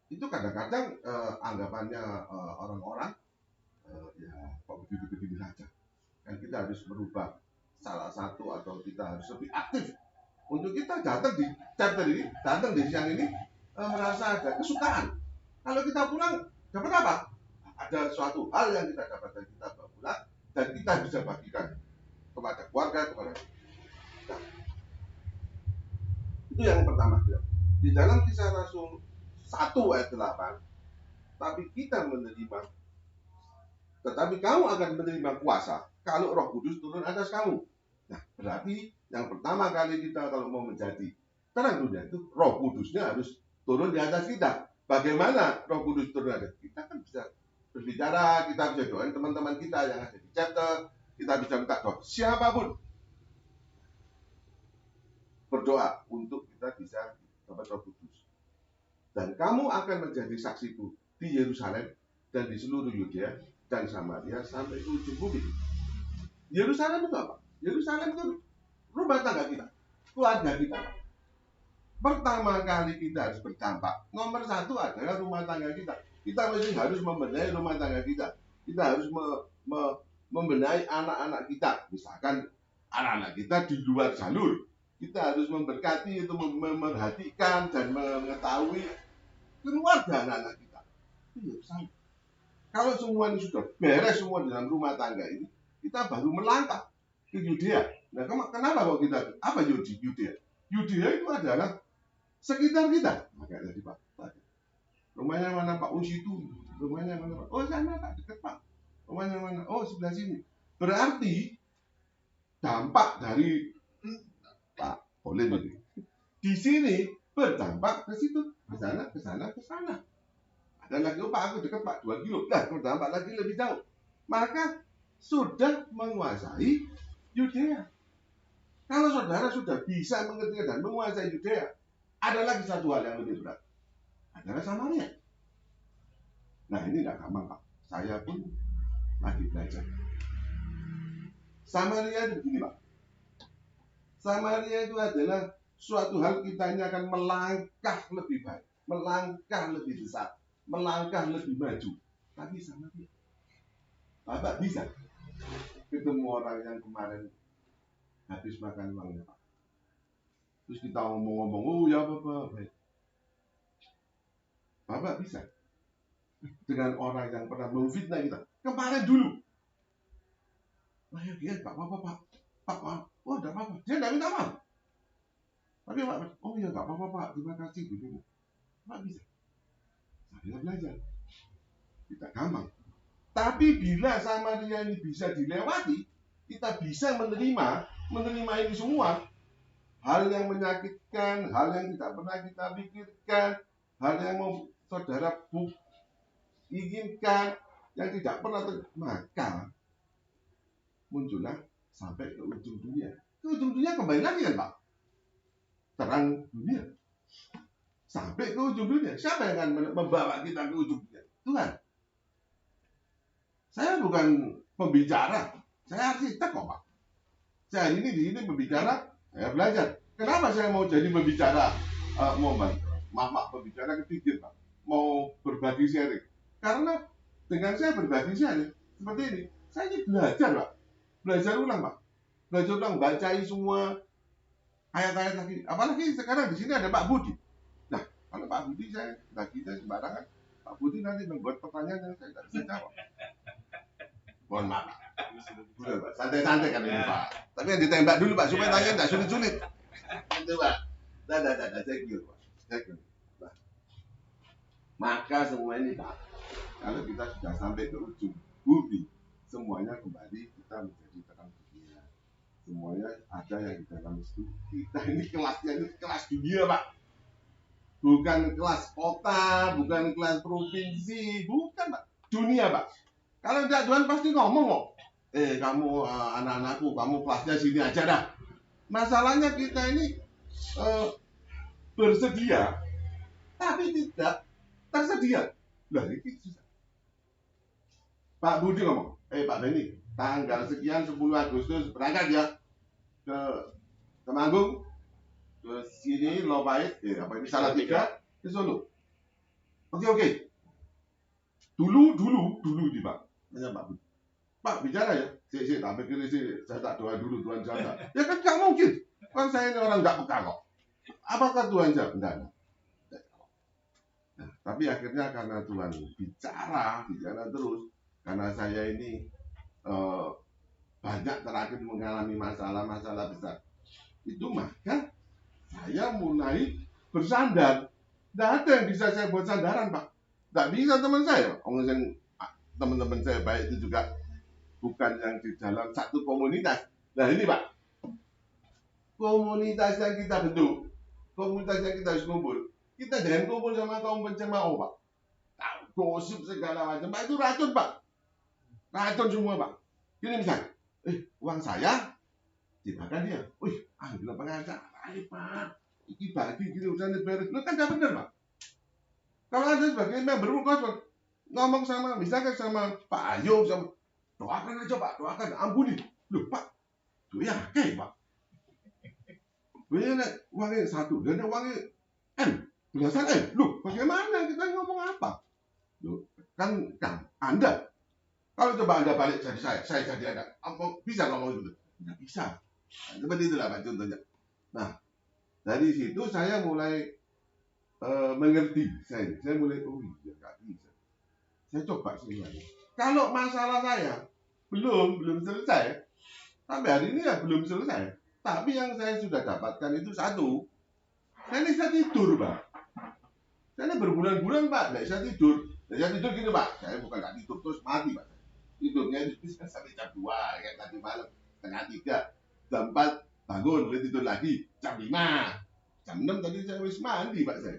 itu kadang-kadang anggapannya orang-orang ya kok begini-begini saja. Kan kita harus merubah salah satu atau kita harus lebih aktif untuk kita datang di chapter ini, datang di siang ini merasa ada kesukaan. Kalau kita pulang dapat apa? Ada suatu hal yang kita dapatkan, kita bawa pulang dan kita bisa bagikan kepada keluarga, kepada kita. Itu yang pertama. Di dalam Kisah Rasul 1 ayat 8, tetapi kamu akan menerima kuasa kalau Roh Kudus turun atas kamu. Nah, berarti yang pertama kali kita kalau mau menjadi terang dunia itu Roh Kudusnya harus turun di atas kita. Bagaimana Roh Kudus turun atas kita? Kan bisa berbicara, kita bisa doain teman-teman kita yang ada di chapter, kita bisa minta doa siapapun berdoa untuk kita bisa dapat Roh Kudus. Dan kamu akan menjadi saksiku di Yerusalem dan di seluruh Yudea dan Samaria sampai ke ujung bumi. Yerusalem itu apa? Yerusalem itu rumah tangga kita, keluarga kita. Pertama kali kita harus berdampak. Nomor satu adalah rumah tangga kita. Kita mesti harus membenahi rumah tangga kita. Kita harus membenahi anak-anak kita. Misalkan anak-anak kita di luar jalur, kita harus memberkati itu, memerhatikan dan mengetahui keluarga anak-anak kita. Itu sama. Kalau semua ini sudah beres semua dalam rumah tangga ini, kita baru melangkah ke Yudea. Nah, kenapa kok kita apa Yudea? Yudea itu adalah sekitar kita. Maka tadi Pak, rumahnya mana Pak? Oh situ. Rumahnya mana Pak? Oh sana Pak, dekat Pak. Rumahnya mana? Oh sebelah sini. Berarti dampak dari Pak boleh ini di sini berdampak ke situ, ke sana, ke sana, ke sana. Ada lagi, oh Pak aku dekat Pak 2 kilo. Nah berdampak lagi lebih jauh. Maka sudah menguasai Yudea. Kalau saudara sudah bisa mengerti dan menguasai Yudea, ada lagi satu hal yang lebih berat, adalah Samaria. Nah ini tidak gampang Pak, saya pun lagi belajar. Samaria itu begini Pak, Samaria itu adalah suatu hal kita ini akan melangkah lebih baik, melangkah lebih besar, melangkah lebih maju. Tapi Samaria, Bapak bisa ketemu orang yang kemarin habis makan uangnya Pak. Terus kita ngomong-ngomong, oh ya Bapak, baik. Bapak bisa dengan orang yang pernah memfitnah kita kemarin dulu. Wah ya dia nggak apa-apa Pak, oh nggak apa-apa, dia nggak minta maaf. Tapi Pak, oh ya nggak apa-apa Pak, terima kasih gitu. Pak bisa, saya belajar, tidak gampang. Tapi bila Samaria ini bisa dilewati, kita bisa menerima ini semua. Hal yang menyakitkan, hal yang tidak pernah kita pikirkan, hal yang mau saudara inginkan, yang tidak pernah maka muncullah sampai ke ujung dunia. Ke ujung dunia kembali lagi kan Pak? Terang dunia. Sampai ke ujung dunia. Siapa yang akan membawa kita ke ujung dunia? Tuhan. Saya bukan pembicara, saya arsitek kok Pak. Saya ini di sini pembicara, saya belajar. Kenapa saya mau jadi pembicara? Pembicara ketiga Pak. Mau berbagi sharing. Karena dengan saya berbagi sharing seperti ini, saya ini belajar Pak. Belajar ulang Pak. Belajar ulang, bacain semua ayat-ayat lagi. Apalagi sekarang di sini ada Pak Budi. Nah, kalau Pak Budi saya bagi saya sembarangan. Pak Budi nanti membuat pertanyaan yang saya tidak bisa jawab. Mohon maaf. Udah, Pak. Santai-santai kan ini, Pak. Tapi yang ditembak dulu, Pak, supaya tanya tidak sulit-sulit. Itu, Pak. Dah, saya kira, Pak. Saya kira. Nah, maka semua ini, Pak, kalau kita sudah sampai ke ujung bumi, semuanya kembali kita menjadi terang dunia. Semuanya ada yang di dalam itu. Kita ini kelasnya ini kelas dunia, Pak. Bukan kelas kota, bukan kelas provinsi, bukan, Pak. Dunia, Pak. Kalau tidak Tuhan pasti ngomong kok. Kamu anak-anakku, kamu kelasnya sini aja dah. Masalahnya kita ini bersedia, tapi tidak tersedia. Lah ini susah. Pak Budi ngomong, Pak Beni, tanggal sekian 10 Agustus berangkat ya ke Temanggung, ke sini Lopait, apa ini Salatiga, ke Solo. Oke. Dulu di Pak. Tanya Pak Budi. Pak bicara ya. Tak pikir saya tak doa dulu Tuhan jawab. Ya kan nggak mungkin. Kan saya ini orang nggak peka kok. Apakah Tuhan jawab? Enggak. Nah, tapi akhirnya karena Tuhan bicara terus. Karena saya ini banyak terakhir mengalami masalah-masalah besar. Itu maka saya mulai bersandar. Tidak ada yang bisa saya buat sandaran, Pak. Tidak bisa teman saya. Teman-teman saya baik itu juga bukan yang di dalam satu komunitas. Nah ini Pak, komunitas yang kita bentuk, komunitas yang kita harus kumpul. Kita jangan kumpul sama kaum pencemooh Pak. Gosip segala macam, Pak itu racun Pak. Racun semua Pak. Gini misalnya, uang saya dimakan dia. Ambil pengacara, Pak. Ini bagi gini urusan beres. Lu kan gak bener Pak. Kalau Anda sebagai member World ngomong sama, misalkan sama Pak Ayo, sama doakan aja Pak, doakan, ampuni. Loh Pak, itu ya oke Pak. Ini uangnya 1, dan uangnya belasan Loh bagaimana kita ngomong apa? Loh kan Anda, kalau coba Anda balik jadi saya jadi Anda, bisa ngomong itu? Tidak bisa. Nah, seperti itulah Pak contohnya. Nah, dari situ saya mulai mengerti, saya mulai iya nggak bisa. Saya coba semuanya. Kalau masalah saya belum selesai, sampai hari ini ya belum selesai. Tapi yang saya sudah dapatkan itu satu, saya ini bisa tidur Pak. Saya ini berbulan-bulan Pak, nggak bisa tidur. Saya tidur gini Pak, saya bukan nggak tidur terus mati Pak. Tidurnya bisa sampai jam 2, kayak tadi malam, setengah 3, jam 4 bangun, tidur lagi, jam 5, jam 6 tadi saya wis mandi Pak saya.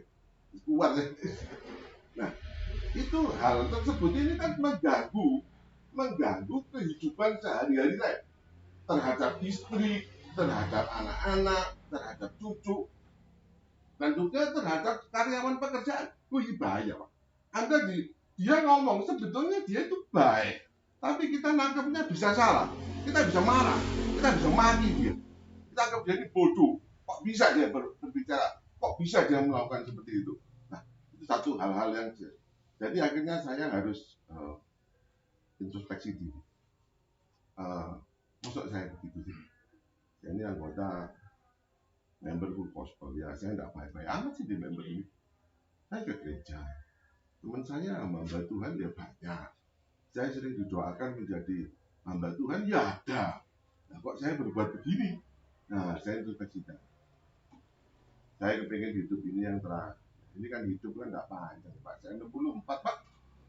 Kuat saya. Nah, itu hal tersebut ini kan mengganggu kehidupan sehari-hari saya terhadap istri, terhadap anak-anak, terhadap cucu, dan juga terhadap karyawan pekerjaan. Ini bahaya Pak. Dia ngomong sebetulnya dia itu baik, tapi kita nangkepnya bisa salah. Kita bisa marah, kita bisa maki dia. Kita anggap dia ini bodoh. Kok bisa dia berbicara? Kok bisa dia melakukan seperti itu? Nah, itu satu hal-hal yang jadi akhirnya saya harus introspeksi diri. Maksud saya begitu sih. Saya ini anggota member Full Gospel. Ya saya tidak baik-baik amat sih di member ini. Saya ke gereja. Teman saya hamba Tuhan ya banyak. Saya sering didoakan menjadi hamba Tuhan ya ada. Nah, kok saya berbuat begini? Nah, saya introspeksi. Saya kepingin hidup ini yang terakhir. Ini kan hidup kan tidak panjang Pak. Saya 64 Pak.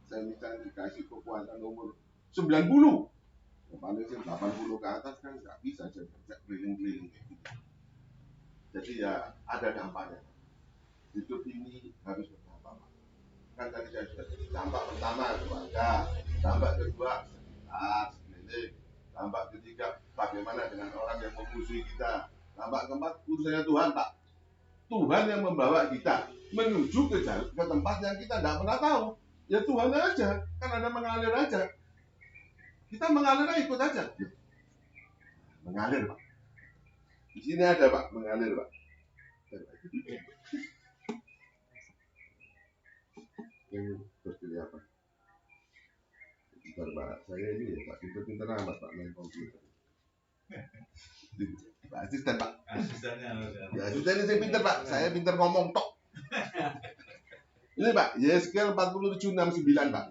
Saya minta dikasih kekuatan umur 90. Paling sih 80 ke atas kan nggak bisa saya keliling-keliling kayak gitu. Jadi ya ada dampaknya. Hidup ini harus berdampak. Kan tadi saya sudah dampak pertama keluarga, dampak kedua sekitar sekeliling, dampak ketiga bagaimana dengan orang yang memusuhi kita, dampak keempat urusannya Tuhan Pak. Tuhan yang membawa kita menuju ke tempat yang kita tidak pernah tahu. Ya Tuhan aja, kan ada mengalir aja. Kita mengalir aja, ikut aja. Mengalir Pak. Di sini ada Pak, mengalir Pak. Ini seperti apa? Bentar Pak, saya ini ya Pak, pinter-pinter amat Pak main komputer. Pak asisten Pak. Asistennya. Ya asistennya saya pinter Pak, saya pinter ngomong tok. Ini Pak, YSKL 4769 Pak.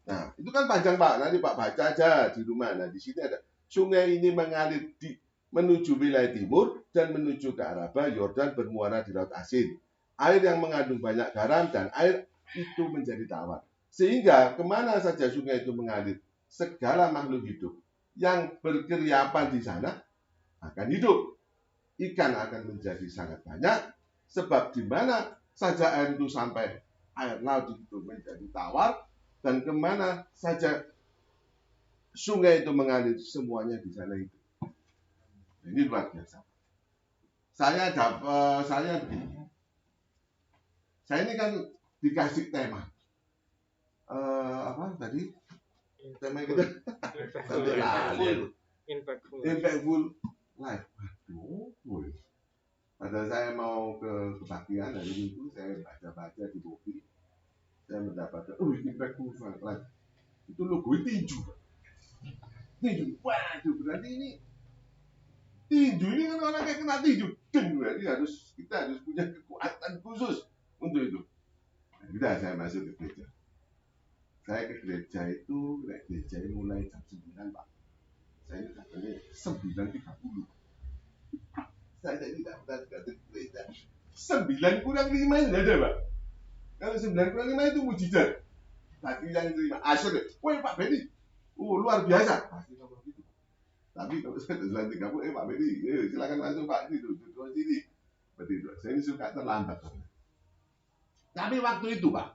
Nah, itu kan panjang Pak. Nanti Pak baca aja di rumah. Nah, di sini ada sungai ini mengalir menuju wilayah timur dan menuju ke Araba, Yordan bermuara di Laut Asin. Air yang mengandung banyak garam dan air itu menjadi tawar. Sehingga kemana saja sungai itu mengalir, segala makhluk hidup yang berkeriapan di sana akan hidup. Ikan akan menjadi sangat banyak, sebab di mana saja air itu sampai, air laut itu menjadi tawar, dan kemana saja sungai itu mengalir, semuanya di sana itu. Ini luar biasa. Saya ini kan dikasih tema. Apa tadi? Tema kita impactful life. Waduh. Pada saya mau ke kebaktian hari Minggu, saya baca-baca di buku. Saya mendapatkan, impactful life. Itu logo tinju. Tinju. Waduh, berarti ini tinju ini kan orang kayak kena tinju. Berarti kita harus punya kekuatan khusus untuk itu. Nah, saya masuk ke gereja. Saya ke gereja itu, mulai jam 9 Pak. Saya ini katanya 9.30. Saya tidak pernah ke gereja. 9 kurang 5 tidak ada Pak. Kalau 9 kurang 5 itu mujizat. Tadi yang terima asyik, woi Pak Beni, luar biasa. Pasti ngomong gitu. Tapi kalau saya 9.30, Pak Beni, silakan masuk Pak, ini duduk sini. Begitu. Saya ini suka terlambat. Tapi waktu itu Pak,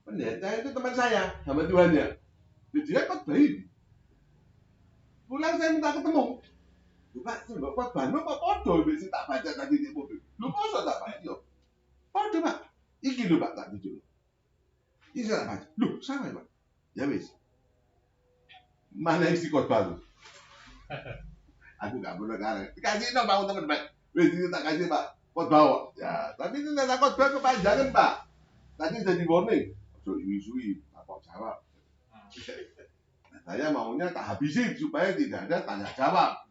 pendeta itu teman saya sama Tuhannya. Dia khotbah ini. Pulang saya minta ketemu. Pak, saya khotbah kok podo wis tak baca tadi di mobil. Lu mosok tak baca yo. Podo Pak. Iki lho Pak tak tunjuk. Iki tak baca. Loh, sama Pak. Ya wis. Mana isi khotbah lu? Aku gak boleh karek. Dikasih dong Pak teman Pak. Wis ini tak kasih Pak. Khotbah. Ya, tapi itu ternyata khotbah kepanjangan Pak. Tadi jadi warning. So isu-isu apa jawab. Saya maunya tak habisi supaya tidak ada tanya jawab.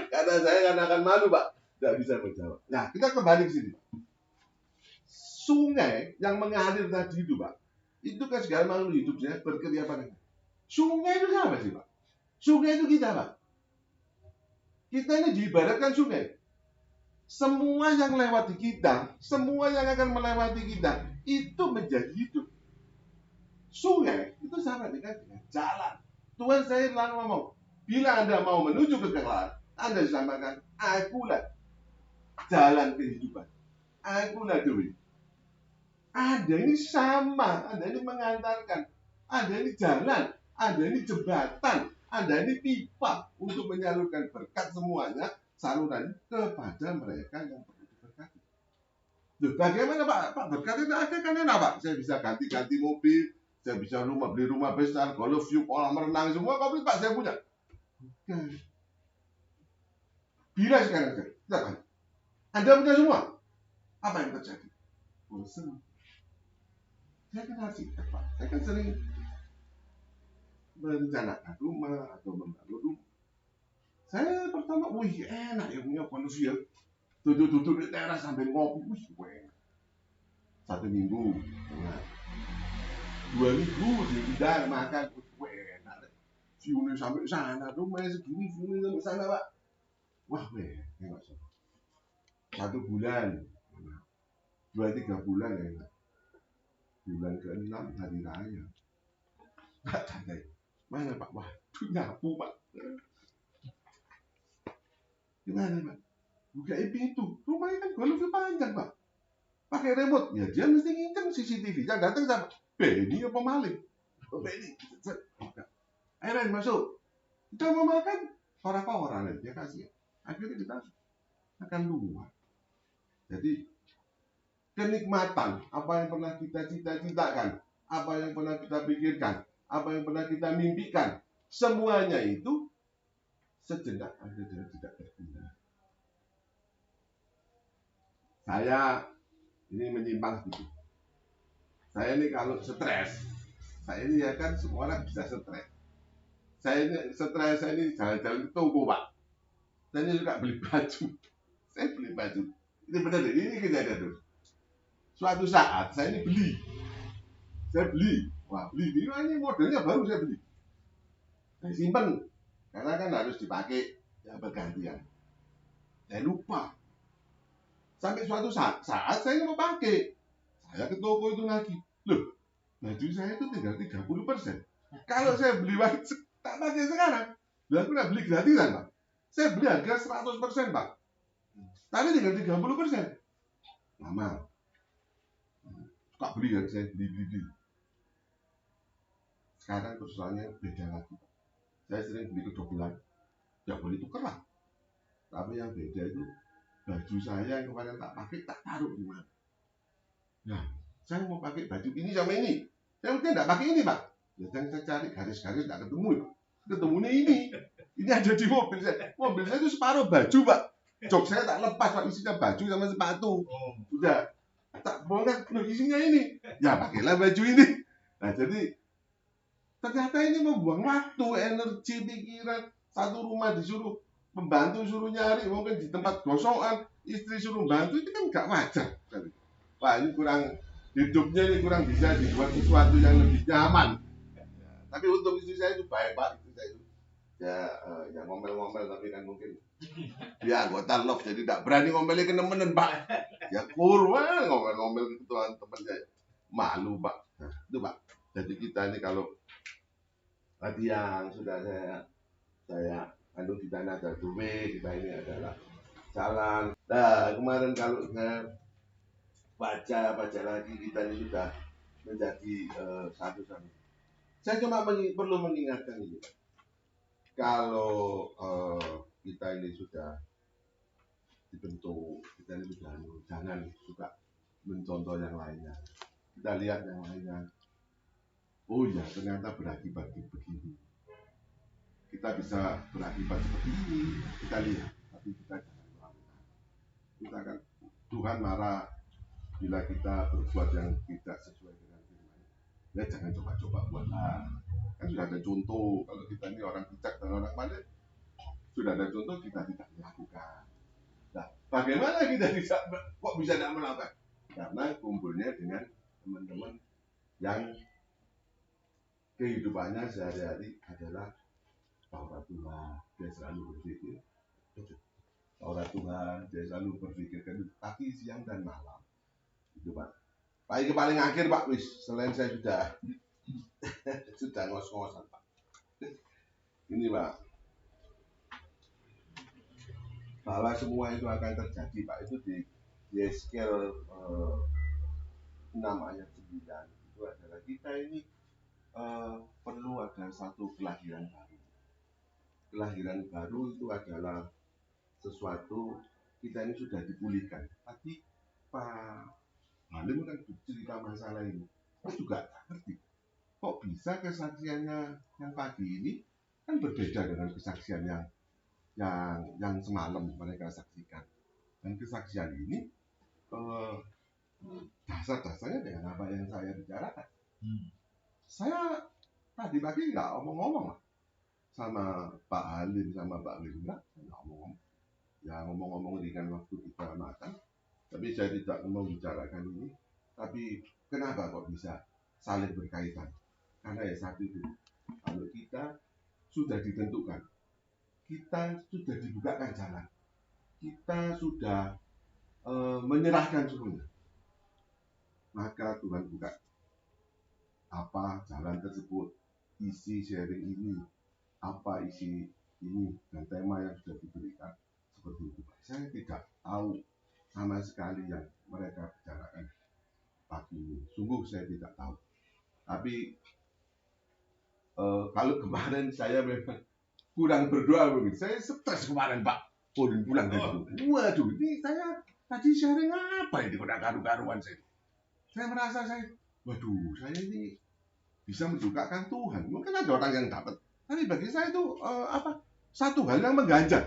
Karena saya akan malu Pak, tidak bisa menjawab. Nah, kita kembali ke sini Pak. Sungai yang mengalir tadi itu Pak, itu kan segala makhluk hidupnya berkeriapan. Sungai itu apa sih Pak? Sungai itu kita Pak. Kita ini diibaratkan sungai. Semua yang lewati kita, semua yang akan melewati kita, itu menjadi hidup. Sungai itu sama dengan jalan. Tuhan saya selalu ngomong, bila Anda mau menuju kekekalan, Anda samakan, akulah jalan kehidupan. Akulah Dewi. Anda ini sama, Anda ini mengantarkan, Anda ini jalan, Anda ini jembatan, Anda ini pipa untuk menyalurkan berkat semuanya, saluran kepada mereka yang perlu diberkati. Loh, bagaimana Pak? Berkat itu ada kan enak Pak? Saya bisa ganti-ganti mobil, saya bisa beli rumah besar, golf view, kolam renang, semua komplit Pak saya punya. Bila sekarang kan? Anda punya semua. Apa yang terjadi? Bosan. Saya kan asik Pak. Saya kan sering merencanakan rumah atau membangun rumah. Saya pertama, enak ya punya manusia. Duduk-duduk di teras sambil ngopi, enak. 1 minggu, nah. 2 minggu dipindah makan, enak. View-nya sampai sana, rumahnya segini, view-nya sampai sana Pak. Wah, enak. 1 bulan, 2-3 bulan enak. Bulan ke-6 hari raya. Pak tanya, mana Pak? Waduh, nyapu Pak. Gimana Pak? Bukain pintu. Rumahnya kan golfnya panjang Pak. Pakai remote. Ya dia mesti nginceng CCTV. Yang datang sama Beni apa maling? Beni. Ayo masuk. Kita mau makan. Orang-orang dia kasih. Akhirnya kita akan luar. Jadi kenikmatan apa yang pernah kita cita-citakan, apa yang pernah kita pikirkan, apa yang pernah kita mimpikan, semuanya itu sejenak ada dan tidak berguna. Saya ini menyimpang sedikit. Saya ini kalau stres, saya ini ya kan semua orang bisa stres. Saya ini stres, saya ini jalan-jalan ke toko Pak. Saya ini juga beli baju. Saya beli baju. Ini benar, ini kejadian tuh. Suatu saat saya ini beli, wah beli ini modelnya baru saya beli. Saya simpen karena kan harus dipakai ya bergantian. Saya lupa. Sampai suatu saat saya mau pakai, saya ke toko itu lagi. Loh, baju saya itu tinggal 30%. Kalau saya beli waktu tak pakai sekarang, aku nggak beli gratisan, Pak. Saya beli harga 100%, Pak. Tapi tinggal 30%. Lama. Suka beli kan, saya beli. Sekarang persoalannya beda lagi. Saya sering beli kedobelan, nggak boleh tuker lah. Tapi yang beda itu baju saya yang kemarin tak pakai tak taruh di mana. Nah, saya mau pakai baju ini sama ini. Saya mungkin nggak pakai ini, Pak. Ya, saya cari garis-garis nggak ketemu. Ketemunya ini. Ini ada di mobil saya. Mobil saya itu separuh baju, Pak. Jok saya tak lepas, Pak. Isinya baju sama sepatu. Udah. Tak boleh, isinya ini. Ya, pakailah baju ini. Nah, jadi ternyata ini membuang waktu, energi, pikiran. Satu rumah disuruh pembantu suruh nyari, mungkin di tempat gosokan, istri suruh bantu, itu kan nggak wajar. Wah, ini hidupnya ini kurang bisa dibuat sesuatu yang lebih nyaman. Tapi untuk istri saya itu baik, Pak. Istri saya itu ya ngomel-ngomel, tapi kan mungkin dia anggota love, jadi tidak berani ngomelin ke temen, Pak. Ya kurang ngomel-ngomel ke teman saya. Malu, Pak. Nah, itu, Pak. Jadi kita ini kalau tadi yang sudah saya di tanah ada duit, kita ini adalah jalan. Nah, kemarin kalau saya baca lagi, kita ini sudah menjadi satu-satu. Saya cuma perlu mengingatkan ini, kalau kita ini sudah dibentuk, kita ini sudah jangan suka mencontoh yang lainnya. Kita lihat yang lainnya. Oh ya, ternyata berakibat begini. Kita bisa berakibat seperti ini, kita lihat, tapi kita jangan melakukan. Kita akan Tuhan marah bila kita berbuat yang tidak sesuai dengan firman. Ya jangan coba-coba buatlah. Kan sudah ada contoh, kalau kita ini orang bijak dan orang pandai, sudah ada contoh kita tidak melakukan. Nah, bagaimana kita kok bisa tidak melakukan? Karena kumpulnya dengan teman-teman yang kehidupannya sehari-hari adalah Taurat Tuhan, dia selalu berpikir Taurat Tuhan, dia selalu berpikirkan pagi, siang, dan malam. Itu, Pak. Paling akhir, Pak, selain saya sudah ngos-ngosan, Pak. Ini, Pak, bahwa semua itu akan terjadi, Pak. Itu di Yeskiel 6 ayat 9 itu adalah kita ini perlu ada satu kelahiran baru. Kelahiran baru itu adalah sesuatu kita ini sudah dipulihkan. Tapi Pak Halim kan cerita masalah ini, saya juga tak ngerti. Kok bisa kesaksiannya yang pagi ini kan berbeda dengan kesaksian yang semalam mereka saksikan. Dan kesaksian ini dasar-dasarnya dengan apa yang saya bicarakan. Saya tadi pagi nggak omong-omong lah sama Pak Halim sama Pak Lindra, ngomong-ngomong ringan waktu kita makan. Tapi saya tidak membicarakan ini. Tapi kenapa kok bisa saling berkaitan? Karena ya satu itu, kalau kita sudah ditentukan, kita sudah dibukakan jalan, kita sudah menyerahkan semuanya, maka Tuhan buka apa jalan tersebut, isi sharing ini, apa isi ini, dan tema yang sudah diberikan seperti itu. Saya tidak tahu sama sekali yang mereka bicarakan pagi ini. Sungguh saya tidak tahu. Tapi kalau kemarin saya memang kurang berdoa begitu. Saya stres kemarin, Pak. Pulang dari itu. Waduh, ini saya tadi sharing apa ini udah karu-karuan saya. Saya merasa waduh, saya ini bisa mendukakan Tuhan. Mungkin ada orang yang dapat. Tapi bagi saya itu satu hal yang mengganjal.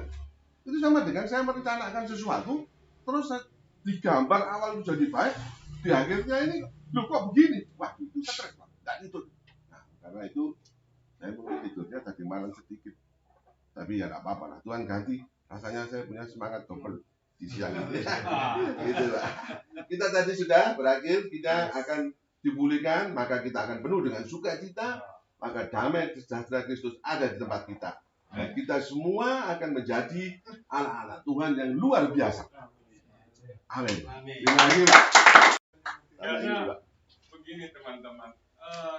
Itu sama dengan saya merencanakan sesuatu, terus digambar awal sudah baik, di akhirnya ini, loh kok begini? Wah, itu stres, Pak. Nggak itu. Nah, karena itu saya mungkin tidurnya tadi malam sedikit. Tapi ya nggak apa-apa lah. Tuhan ganti. Rasanya saya punya semangat double di siang ini. Gitu, Pak. kita tadi sudah berakhir, kita akan dipulihkan, maka kita akan penuh dengan sukacita, maka damai sejahtera Kristus ada di tempat kita. Dan kita semua akan menjadi anak-anak Tuhan yang luar biasa. Amin. Terima kasih, Pak. Karena begini teman-teman,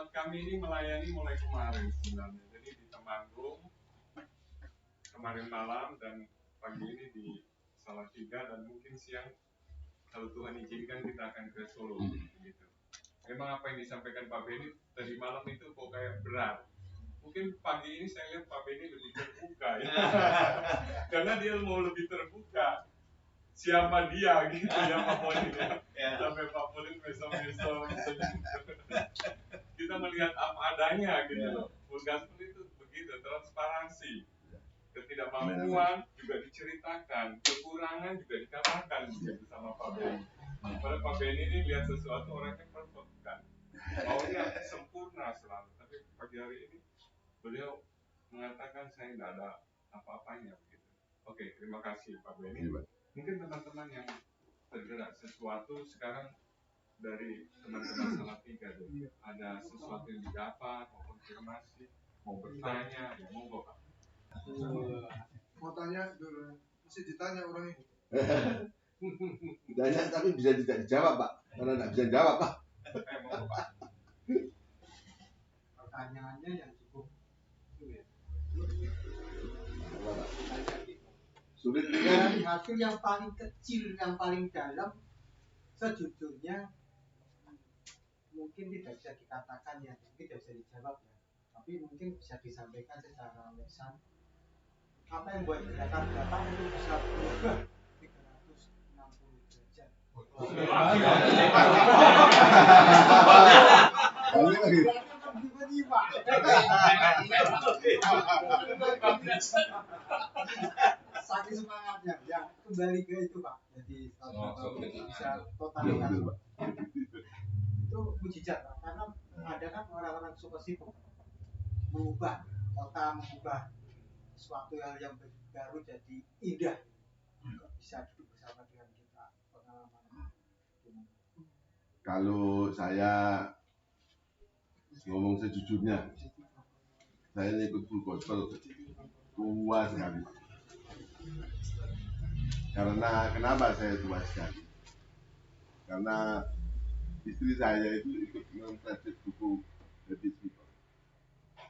kami ini melayani mulai kemarin sebenarnya. Jadi di Temanggung kemarin malam dan pagi ini di Salatiga dan mungkin siang kalau Tuhan izinkan kita akan ke Solo. Gitu. Memang apa yang disampaikan Pak Benny tadi malam itu kok kayak berat. Mungkin pagi ini saya lihat Pak Benny lebih terbuka ya. Karena dia mau lebih terbuka. Siapa dia gitu ya Pak Polin ya. Sampai Pak Polin mesum-mesum. Kita melihat apa adanya gitu loh. Full gospel itu begitu, transparansi. Ketidakmampuan juga diceritakan, kekurangan juga dikatakan gitu sama Pak Benny. Pada Pak Benny ini lihat sesuatu orangnya perfect kan. Maunya sempurna selalu. Tapi pagi hari ini beliau mengatakan saya tidak ada apa-apanya begitu. Oke, terima kasih Pak Benny. Mungkin teman-teman yang tergerak sesuatu sekarang dari teman-teman Salatiga ada sesuatu yang didapat, mau konfirmasi, mau bertanya, ya monggo Pak. Mau tanya dulu, mesti ditanya orang ini. Ditanya tapi bisa tidak dijawab Pak, karena tidak bisa jawab Pak. Monggo Pak. Pertanyaannya yang cukup Sulit dari hasil yang paling kecil, yang paling dalam, sejujurnya mungkin tidak bisa dikatakan ya, mungkin tidak bisa dijawab ya, tapi mungkin bisa disampaikan secara lisan. Apa yang buat gerakan Bapak itu bisa berubah 360 derajat? Saking semangatnya, ya kembali ke itu Pak. Jadi bisa total itu mujizat Pak, karena ada kan orang-orang suka sibuk mengubah kota, mengubah suatu hal yang baru jadi indah. Bisa duduk bersama dengan kita, pengalaman. Kalau saya ngomong sejujurnya, saya ikut full gospel tua sekali. Karena kenapa saya tua sekali? Karena istri saya itu ikut mempercayai buku David People.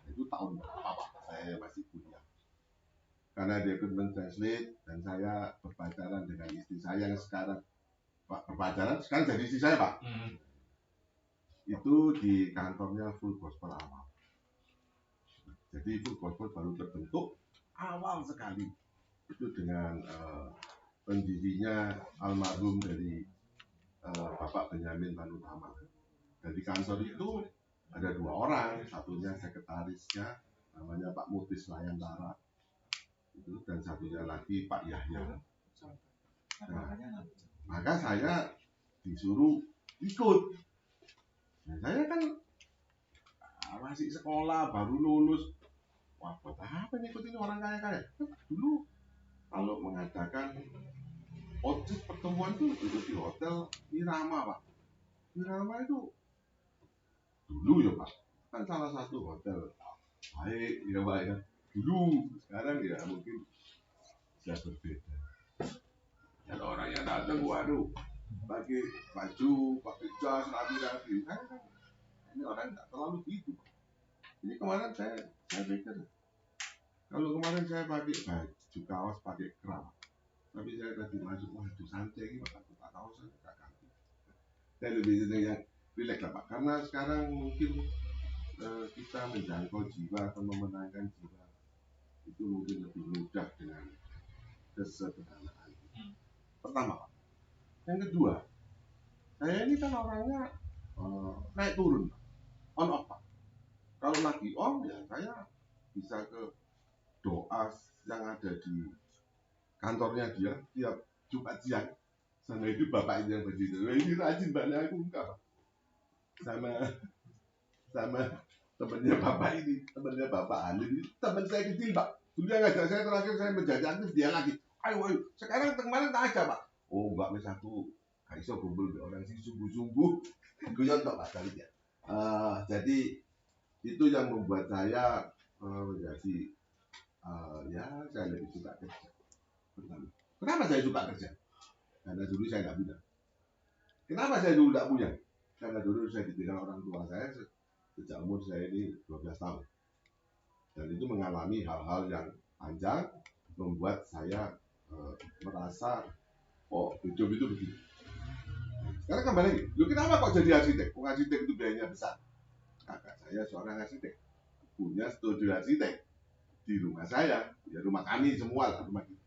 Itu tahun berapa saya masih kuliah. Karena dia ikut mentranslate dan saya berpacaran dengan istri saya yang sekarang berpacaran sekarang jadi istri saya Pak. Itu di kantornya Full Gospel awal. Jadi Full Gospel baru terbentuk awal sekali. Itu dengan pendirinya almarhum dari Bapak Benyamin Panutama. Dan di kantor itu ada 2 orang, satunya sekretarisnya namanya Pak Mutis Layantara itu, dan satunya lagi Pak Yahya. Nah, maka saya disuruh ikut. Nah, saya kan masih sekolah, baru lulus. Wah, buat apa ngikutin orang kaya-kaya? Dulu kalau mengadakan pertemuan itu di hotel Irama Pak. Irama itu dulu ya Pak, kan salah satu hotel baik ya Pak ya. Dulu, sekarang ya mungkin sudah berbeda. Dan orang yang datang, waduh, pakai baju, pakai jas, rapi-rapi. Ini orang nggak terlalu gitu Pak. Ini kemarin saya pikir, kalau kemarin saya pakai baju kaos, pakai kerawat. Tapi saya tadi masuk, waduh santai ini Pak, buka kaos saya nggak ganti. Saya lebih senang yang rileks lah Pak, karena sekarang mungkin kita menjangkau jiwa atau memenangkan jiwa itu mungkin lebih mudah dengan kesederhanaan. Pertama Pak. Yang kedua, saya ini kan orangnya naik turun, on off Pak. Kalau lagi on ya saya bisa ke doa yang ada di kantornya dia tiap Jumat siang. Sama itu bapak yang begitu. Ini rajin banget aku enggak Pak. Sama temannya bapak ini, temannya bapak Halim ini, teman saya kecil Pak. Dulu yang ngajak saya terakhir saya menjadi aktif dia lagi. Ayo, sekarang kemarin tak ada Pak. Oh enggak, wis aku gak iso kumpul ke orang sing sungguh-sungguh guyon tok Pak David ya. Jadi itu yang membuat saya menjadi ya saya lebih suka kerja. Pertama, kenapa saya suka kerja? Karena dulu saya nggak punya. Kenapa saya dulu nggak punya? Karena dulu saya ditinggal orang tua saya sejak umur saya ini 12 tahun. Dan itu mengalami hal-hal yang panjang membuat saya merasa hidup itu begini. Sekarang kembali lagi, lu kenapa kok jadi arsitek? Arsitek itu biayanya besar. Kakak saya seorang arsitek, punya studio arsitek di rumah saya, ya rumah kami semua lah rumah kita.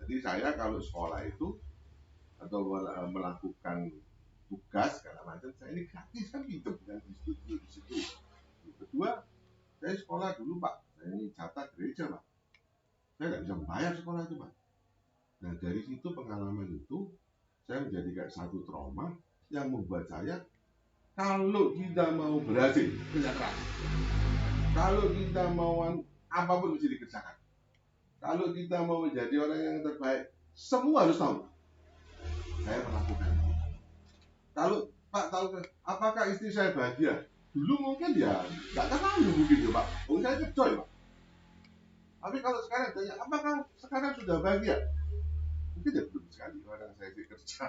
Jadi saya kalau sekolah itu atau melakukan tugas segala macam, saya ini gratis kan gitu, bukan di studio di situ. Kedua, saya sekolah dulu Pak, saya ini jatah gereja Pak, saya nggak bisa membayar sekolah itu Pak. Nah dari situ pengalaman itu saya menjadi kayak satu trauma yang membuat saya kalau kita mau berhasil kerja keras, kalau kita mau apapun mesti dikerjakan, kalau kita mau menjadi orang yang terbaik, semua harus tahu. Saya melakukan itu. Kalau Pak tahu apakah istri saya bahagia? Dulu mungkin ya nggak terlalu mungkin ya Pak. Mungkin saya kecoy Pak. Tapi kalau sekarang tanya, apakah sekarang sudah bahagia? Mungkin ya belum sekali orang saya kerja.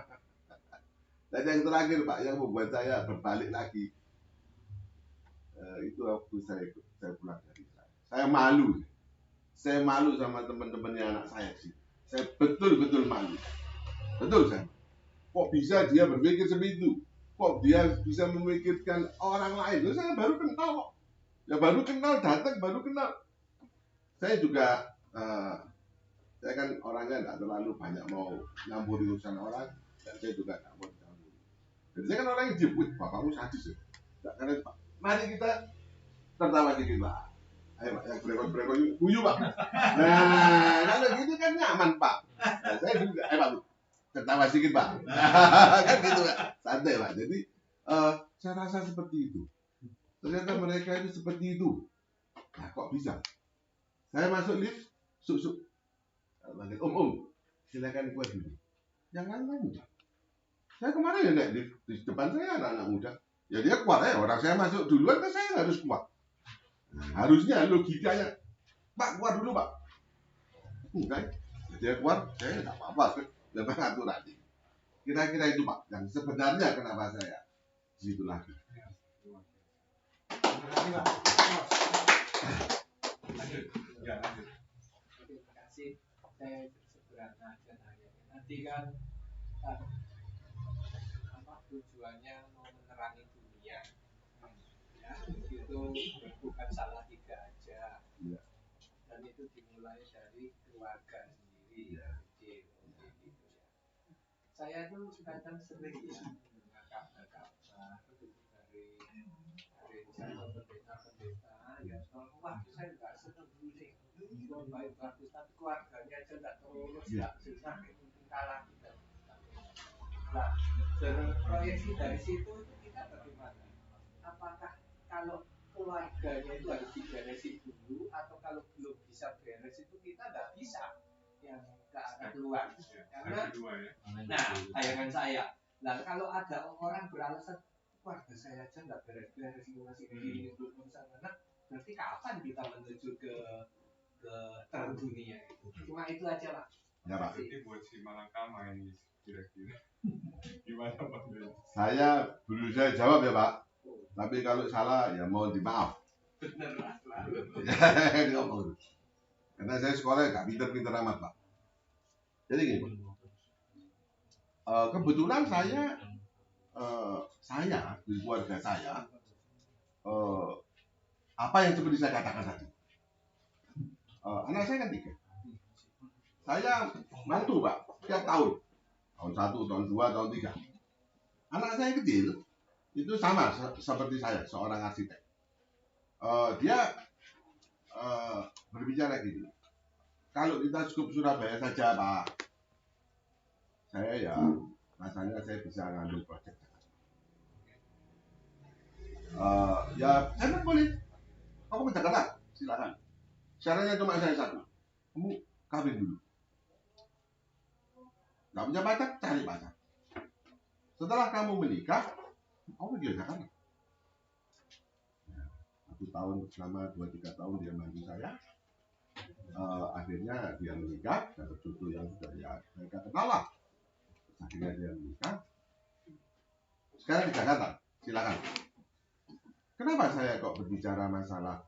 Dan yang terakhir Pak, yang membuat saya berbalik lagi, itu waktu saya pulang dari saya malu. Saya malu sama teman-temannya anak saya sih. Saya betul-betul malu. Betul saya. Kok bisa dia berpikir seperti itu? Kok dia bisa memikirkan orang lain? Loh, saya baru kenal kok. Ya baru kenal, datang baru kenal. Saya juga, saya kan orangnya nggak terlalu banyak mau nyampuri urusan orang. Dan saya juga nggak mau nyampuri. Jadi saya kan orang yang diem, bapakmu sadis ya. Nggak keren Pak. Mari kita tertawa dikit Pak. Ayo Pak, yang berekor-berekor guyu Pak. Nah, kalau gitu kan nyaman Pak. Nah, saya juga, Pak, tertawa sedikit Pak. Kan gitu Pak, santai Pak. Jadi saya rasa seperti itu. Ternyata mereka itu seperti itu. Nah kok bisa? Saya masuk lift, suk-suk. Silakan keluar dulu. Yang lain enggak. Saya kemarin ya naik lift, di depan saya anak-anak muda. Ya dia keluar ya, orang saya masuk duluan kan saya harus keluar. Nah, harusnya logikanya, Pak keluar dulu Pak. Enggak, dia keluar, saya nggak apa-apa. Memang aturan. Kira-kira itu Pak, yang sebenarnya kenapa saya di situ lagi. Terima kasih. Saya sederhana aja nanya. Nanti kan apa tujuannya mau menerangi dunia. Ya, itu bukan salah tiga aja. Ya. Dan itu dimulai dari keluarga sendiri. Ya. Gitu ya. Saya tuh kadang sering ya ngakak-ngakak dari gereja atau pendeta-pendeta ya wah saya nggak seneng dulu sih baik bagus tapi keluarganya aja nggak terurus nggak susah mungkin kalah kita. Nah berproyeksi dari situ itu kita bagaimana? Apakah kalau keluarganya itu harus diberesin dulu atau kalau belum bisa beres itu kita nggak bisa yang nggak akan keluar karena nah bayangan saya nah kalau ada orang beralasan keluarga saya aja nggak beres-beres masih begini belum bisa mana berarti kapan kita menuju ke terang dunia itu cuma itu aja Pak. Ya Pak. Ini buat si Malakama ini kira-kira gimana Pak? Saya berusaha jawab ya Pak. Tapi kalau salah ya mohon dimaaf. Bener lah selalu. Karena saya sekolah nggak pinter-pinter amat Pak. Jadi gini, kebetulan saya di keluarga saya apa yang seperti saya katakan tadi, anak saya kan 3. Saya mantu Pak tiap tahun 1, tahun 2, tahun 3. Anak saya kecil itu sama seperti saya, seorang arsitek. Dia berbicara gini, kalau kita cukup Surabaya saja Pak, saya ya rasanya saya bisa ngambil proyek. Ya saya kan boleh, aku ke Jakarta, silakan. Syaratnya cuma saya satu, kamu kawin dulu. Gak punya pacar, cari pacar. Setelah kamu menikah, kamu pergi ke Jakarta. 1 tahun selama 2-3 tahun dia bantu saya. Akhirnya dia menikah, dapat cucu yang sudah ya mereka kenal lah. Akhirnya dia menikah. Sekarang di Jakarta, silakan. Kenapa saya kok berbicara masalah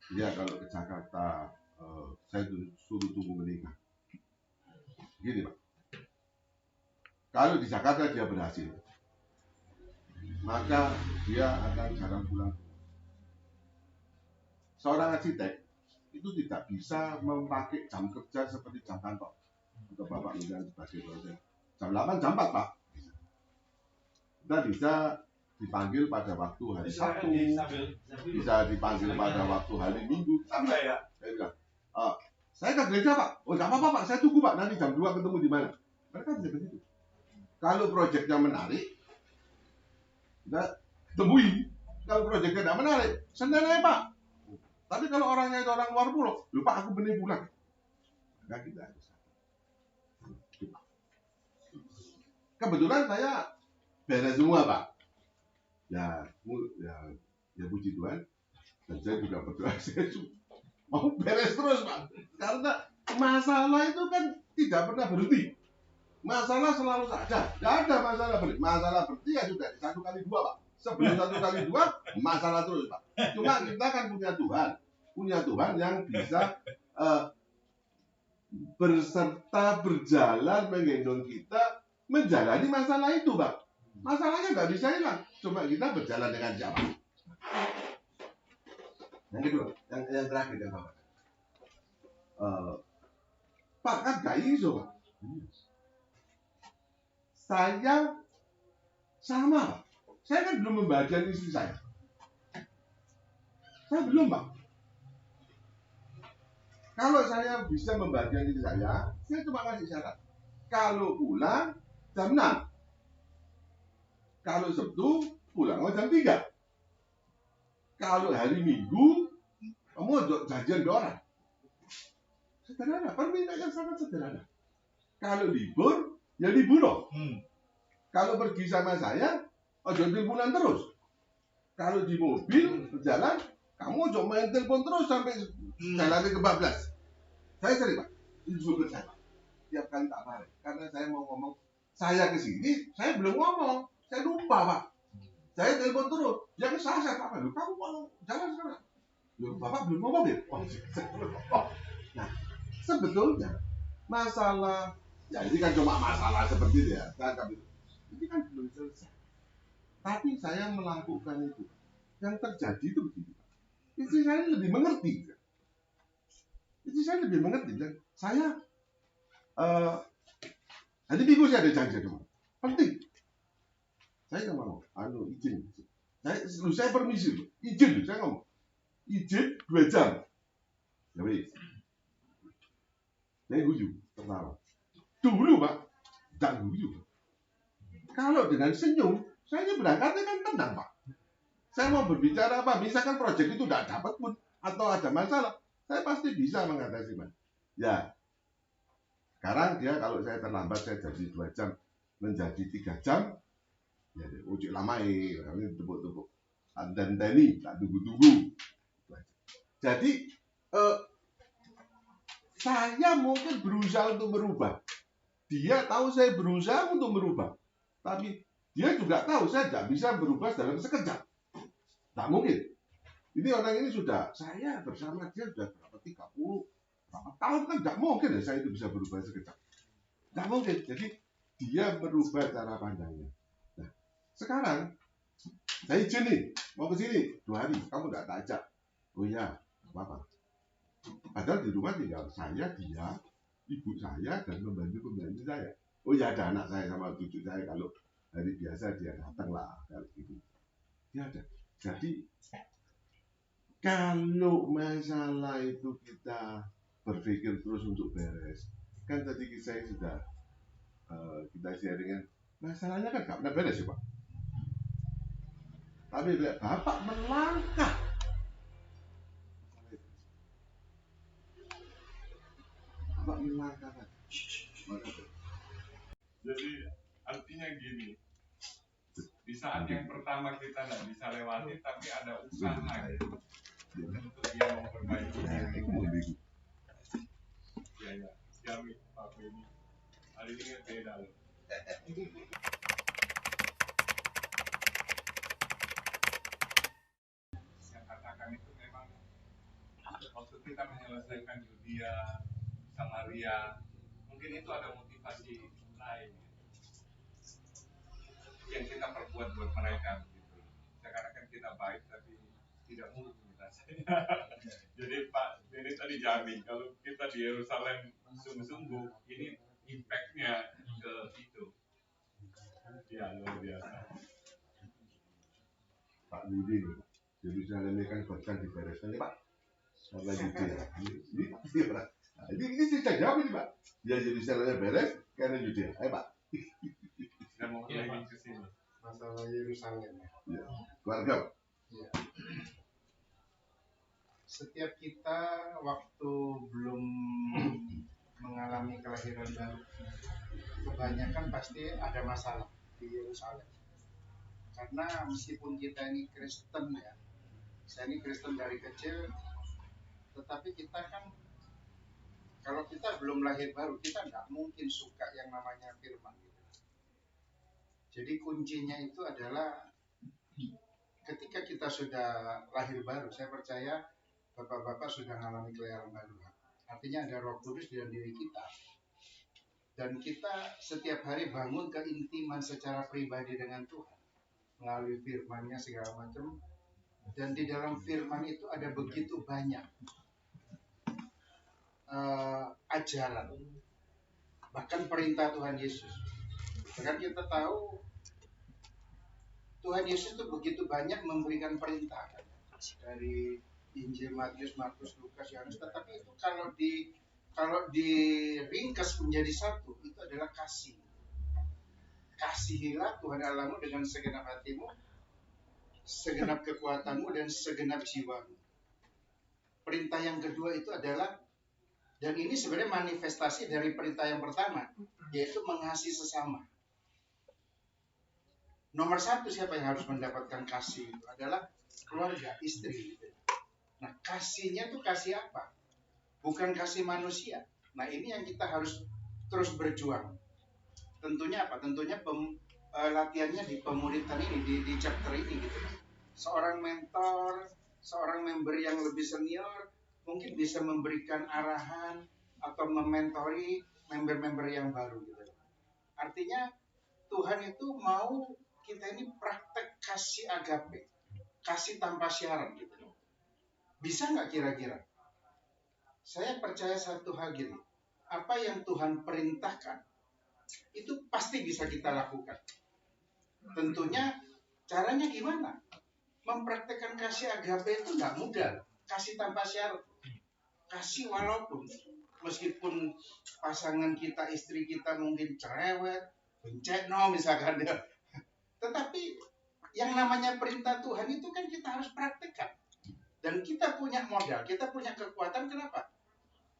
dia kalau ke Jakarta saya suruh tunggu menikah? Gini Pak, kalau di Jakarta dia berhasil, maka dia akan jarang pulang. Seorang arsitek itu tidak bisa memakai jam kerja seperti jam kantor. Untuk Bapak misalnya sebagai dosen, jam 8, jam 4 Pak. Kita bisa dipanggil pada waktu hari Sabtu, bisa dipanggil pada waktu hari Minggu. Saya bilang, saya ke gereja Pak. Oh nggak apa-apa Pak, saya tunggu Pak, nanti jam 2 ketemu di mana. Mereka bisa begitu. Kalau proyeknya menarik, kita temui. Kalau proyeknya tidak menarik, Senin aja Pak. Tapi kalau orangnya itu orang luar pulau, lupa aku benih pulang. Maka kita harus. Kebetulan saya beres semua Pak. Ya puji Tuhan. Dan saya juga berdoa, saya mau beres terus Pak. Karena masalah itu kan tidak pernah berhenti. Masalah selalu saja. Tidak ada masalah berhenti. Masalah berhenti ya sudah 1 kali 2 Pak. Sebelum 1 kali 2 masalah terus Pak. Cuma kita kan punya Tuhan yang bisa berserta berjalan menggendong kita menjalani masalah itu Pak. Masalahnya nggak bisa hilang. Cuma kita berjalan dengan siapa? Yang kedua, yang terakhir yang Bapak. Pak kan gak iso Pak. Saya sama Pak. Saya kan belum membahagiakan istri saya. Saya belum Pak. Kalau saya bisa membahagiakan istri saya cuma kasih syarat. Kalau pulang jam 6. Kalau Sabtu pulang jam 3. Kalau hari Minggu kamu janjian 2 orang. Sederhana, permintaan yang sangat sederhana. Kalau libur, ya libur loh. Kalau pergi sama saya, jangan teleponan terus. Kalau di mobil berjalan, kamu jangan main telepon terus sampai jalan ke 14. Saya sering Pak, itu juga saya Pak. Tiap kali tak marah, karena saya mau ngomong, saya kesini, saya belum ngomong, saya lupa Pak. Saya telepon terus, yang saya Pak, kamu mau jalan sekarang? Loh, Bapak belum ngomong ya? Nah, sebetulnya masalah, ya ini kan cuma masalah seperti itu ya, ini kan belum selesai. Tapi saya melakukan itu. Yang terjadi itu begini. Istri saya lebih mengerti. Dan saya, hari Minggu saya ada janji sama. Penting. Saya nggak mau, izin. Saya permisi, izin, saya ngomong. Izin 2 jam. Ya wis. Saya guyu, tertawa. Dulu Pak, tidak guyu. Kalau dengan senyum, saya berangkatnya kan tenang Pak. Saya mau berbicara apa, misalkan proyek itu tidak dapat pun, atau ada masalah, saya pasti bisa mengatasi Pak. Ya, sekarang dia kalau saya terlambat, saya jadi 2 jam, menjadi 3 jam, ya uji lamai, ini tepuk-tepuk. Dan teni, tak tunggu-tunggu. Jadi, saya mungkin berusaha untuk merubah. Dia tahu saya berusaha untuk merubah. Tapi dia juga tahu saya tidak bisa berubah dalam sekejap. Tak mungkin. Ini orang ini sudah, saya bersama dia sudah berapa 30 berapa tahun kan tidak mungkin ya saya itu bisa berubah sekejap. Tidak mungkin. Jadi dia berubah cara pandangnya. Nah, sekarang saya izin nih, mau ke sini 2 hari, kamu tidak tak ajak. Oh iya, apa? Padahal di rumah tinggal saya, dia, ibu saya, dan pembantu saya. Oh ya ada anak saya sama cucu saya, kalau hari biasa dia datang lah kalau gitu. Dia ada. Jadi kalau masalah itu kita berpikir terus untuk beres, kan tadi saya sudah kita sharingkan, masalahnya kan gak pernah beres ya Pak. Tapi Bapak melangkah. Bapak melangkah. Jadi artinya gini, Di saat yang pertama kita tidak bisa lewati, tapi ada usaha untuk dia memperbaiki diri. Ya, jamin Pak Beni. Hari ini beda loh. Yang katakan itu memang waktu kita menyelesaikan Yudea, Samaria, mungkin itu ada motivasi lain yang kita perbuat buat mereka gitu. Sekarang kita baik tapi tidak muluk rasanya. Jadi Pak Beni tadi jamin kalau kita di Yerusalem sungguh-sungguh, ini impact-nya ke itu. Ya luar biasa. Pak Budi, Yerusalem ini kan bahkan dibereskan, Pak. Sama Yudea. Ini cerita jawab ini, Pak. Ya Yerusalemnya beres, karena Yudea. Ayo, Pak. Saya mau keliling ke sini. Masalah Yerusalem. Ya. Keluarga. Ya. Setiap kita waktu belum mengalami kelahiran baru, kebanyakan pasti ada masalah di Yerusalem. Karena meskipun kita ini Kristen ya, saya ini Kristen dari kecil, tetapi kita kan kalau kita belum lahir baru, kita nggak mungkin suka yang namanya firman. Jadi kuncinya itu adalah ketika kita sudah lahir baru, saya percaya Bapak-bapak sudah mengalami kelahiran baru. Artinya ada Roh Kudus di dalam diri kita. Dan kita setiap hari bangun keintiman secara pribadi dengan Tuhan. Melalui firman-Nya segala macam. Dan di dalam firman itu ada begitu banyak ajaran. Bahkan perintah Tuhan Yesus. Bahkan kita tahu Tuhan Yesus itu begitu banyak memberikan perintah. Dari Injil Matius, Markus, Lukas, Yohanes, tetapi itu kalau diringkas menjadi satu, itu adalah kasih. Kasihilah Tuhan Allahmu dengan segenap hatimu, segenap kekuatanmu, dan segenap jiwamu. Perintah yang kedua itu adalah, dan ini sebenarnya manifestasi dari perintah yang pertama, yaitu mengasihi sesama. Nomor satu siapa yang harus mendapatkan kasih itu adalah keluarga, istri. Nah, kasihnya tuh kasih apa? Bukan kasih manusia. Nah, ini yang kita harus terus berjuang. Tentunya apa? Tentunya latihannya di pemuritan ini, di chapter ini gitu. Seorang mentor, seorang member yang lebih senior mungkin bisa memberikan arahan atau mementori member-member yang baru gitu. Artinya Tuhan itu mau kita ini praktek kasih agape, kasih tanpa syarat gitu. Bisa nggak kira-kira? Saya percaya satu hal gini, apa yang Tuhan perintahkan, itu pasti bisa kita lakukan. Tentunya caranya gimana? Mempraktekkan kasih agape itu nggak mudah. Kasih tanpa syarat. Kasih walaupun, meskipun pasangan kita, istri kita mungkin cerewet, benceno misalkan ya. Tetapi yang namanya perintah Tuhan itu kan kita harus praktekkan. Dan kita punya modal, kita punya kekuatan. Kenapa?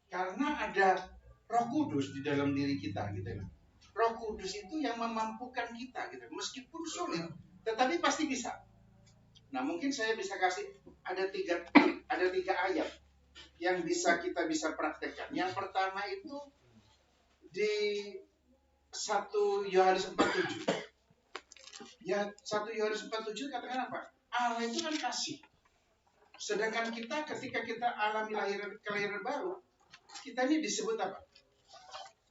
Karena ada Roh Kudus di dalam diri kita, gitu. Roh Kudus itu yang memampukan kita, gitu. Meskipun sulit, tetapi pasti bisa. Nah, mungkin saya bisa kasih ada tiga ayat yang kita bisa praktekkan. Yang pertama itu di 1 Yohanes 4:7. Ya, 1 Yohanes 4:7 katakan apa? Allah itu kan kasih. Sedangkan kita ketika kita alami kelahiran baru, kita ini disebut apa?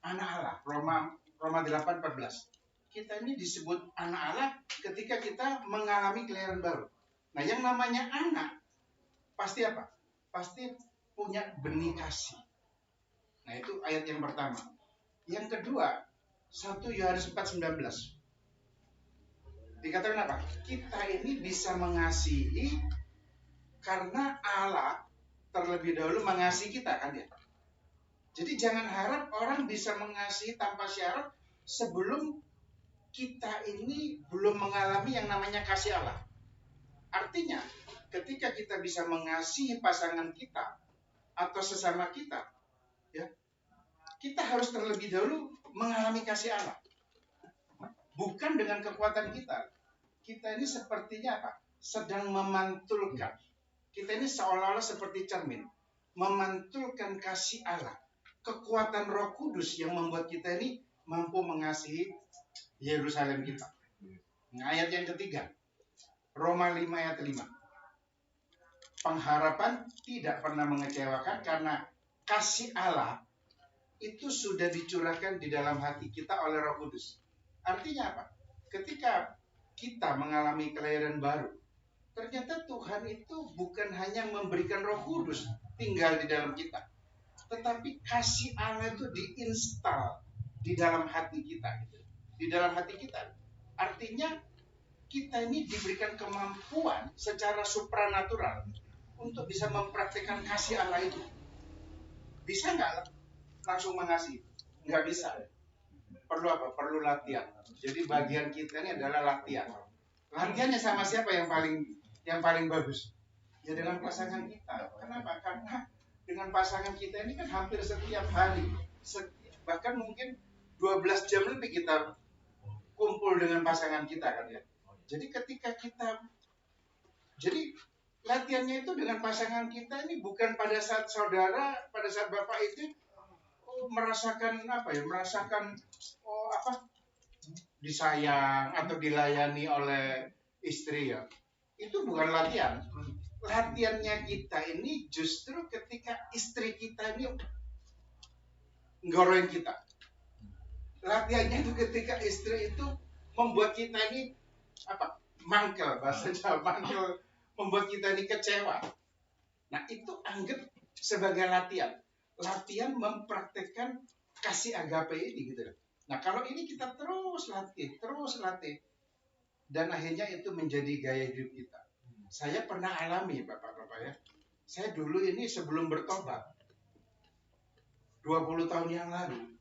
Anak Allah. Roma 8:14. Kita ini disebut anak Allah ketika kita mengalami kelahiran baru. Nah, yang namanya anak pasti apa? Pasti punya benih kasih. Nah, itu ayat yang pertama. Yang kedua, 1 Yohanes 4:19. Dikatakan apa? Kita ini bisa mengasihi karena Allah terlebih dahulu mengasihi kita, kan ya? Jadi jangan harap orang bisa mengasihi tanpa syarat sebelum kita ini belum mengalami yang namanya kasih Allah. Artinya, ketika kita bisa mengasihi pasangan kita atau sesama kita, ya, kita harus terlebih dahulu mengalami kasih Allah. Bukan dengan kekuatan kita. kita ini sepertinya apa? Sedang memantulkan. Kita ini seolah-olah seperti cermin, memantulkan kasih Allah, kekuatan Roh Kudus yang membuat kita ini mampu mengasihi Yerusalem kita. Nah, ayat yang ketiga, Roma 5 ayat 5. Pengharapan tidak pernah mengecewakan karena kasih Allah itu sudah dicurahkan di dalam hati kita oleh Roh Kudus. Artinya apa? Ketika kita mengalami kelahiran baru, ternyata Tuhan itu bukan hanya memberikan Roh Kudus tinggal di dalam kita, tetapi kasih Allah itu diinstal di dalam hati kita, gitu. Di dalam hati kita. Artinya kita ini diberikan kemampuan secara supranatural untuk bisa mempraktikkan kasih Allah itu. Bisa nggak langsung mengasihi? Nggak bisa. Perlu apa? Perlu latihan. Jadi bagian kita ini adalah latihan. Latihannya sama siapa yang paling bagus? Ya dengan pasangan kita. Kenapa? Karena dengan pasangan kita ini kan hampir setiap hari, bahkan mungkin 12 jam lebih kita kumpul dengan pasangan kita kan ya. Jadi ketika jadi latihannya itu dengan pasangan kita ini bukan pada saat saudara, pada saat bapak itu merasakan disayang atau dilayani oleh istri ya. Itu bukan latihan. Latihannya kita ini justru ketika istri kita ini nggoroin kita. Latihannya itu ketika istri itu membuat kita ini mangkel, bahasa Jawa mangkel, membuat kita ini kecewa. Nah itu anggap sebagai latihan. Latihan mempraktekkan kasih agape ini gitu. Nah kalau ini kita terus latih, dan akhirnya itu menjadi gaya hidup kita. Saya pernah alami bapak-bapak ya. Saya dulu ini sebelum bertobat 20 tahun yang lalu,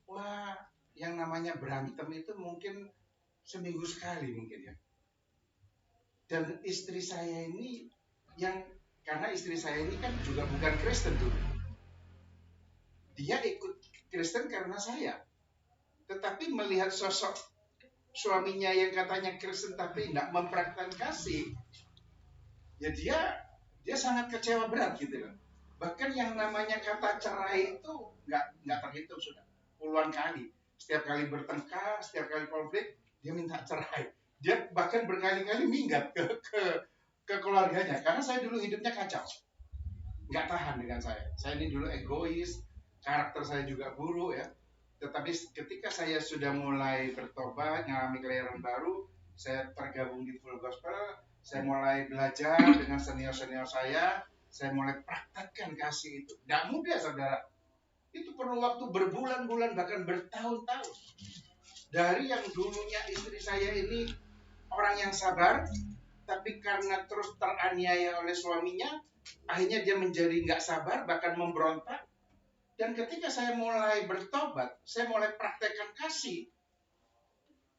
wah yang namanya berantem itu mungkin seminggu sekali mungkin ya. Dan istri saya ini karena istri saya ini kan juga bukan Kristen dulu. Dia ikut Kristen karena saya. Tetapi melihat sosok suaminya yang katanya Kristen tapi tidak mempraktikkan kasih, ya dia sangat kecewa berat gitu kan. Bahkan yang namanya kata cerai itu nggak terhitung sudah puluhan kali. Setiap kali bertengkar, setiap kali konflik, dia minta cerai. Dia bahkan berkali-kali minggat ke keluarganya karena saya dulu hidupnya kacau, nggak tahan dengan saya. Saya ini dulu egois, karakter saya juga buruk ya. Tetapi ketika saya sudah mulai bertobat, mengalami kelahiran baru, saya tergabung di Full Gospel, saya mulai belajar dengan senior-senior saya mulai praktekkan kasih itu. Nggak mudah saudara. Itu perlu waktu berbulan-bulan, bahkan bertahun-tahun. Dari yang dulunya istri saya ini orang yang sabar, tapi karena terus teraniaya oleh suaminya, akhirnya dia menjadi nggak sabar, bahkan memberontak. Dan ketika saya mulai bertobat, saya mulai praktekkan kasih,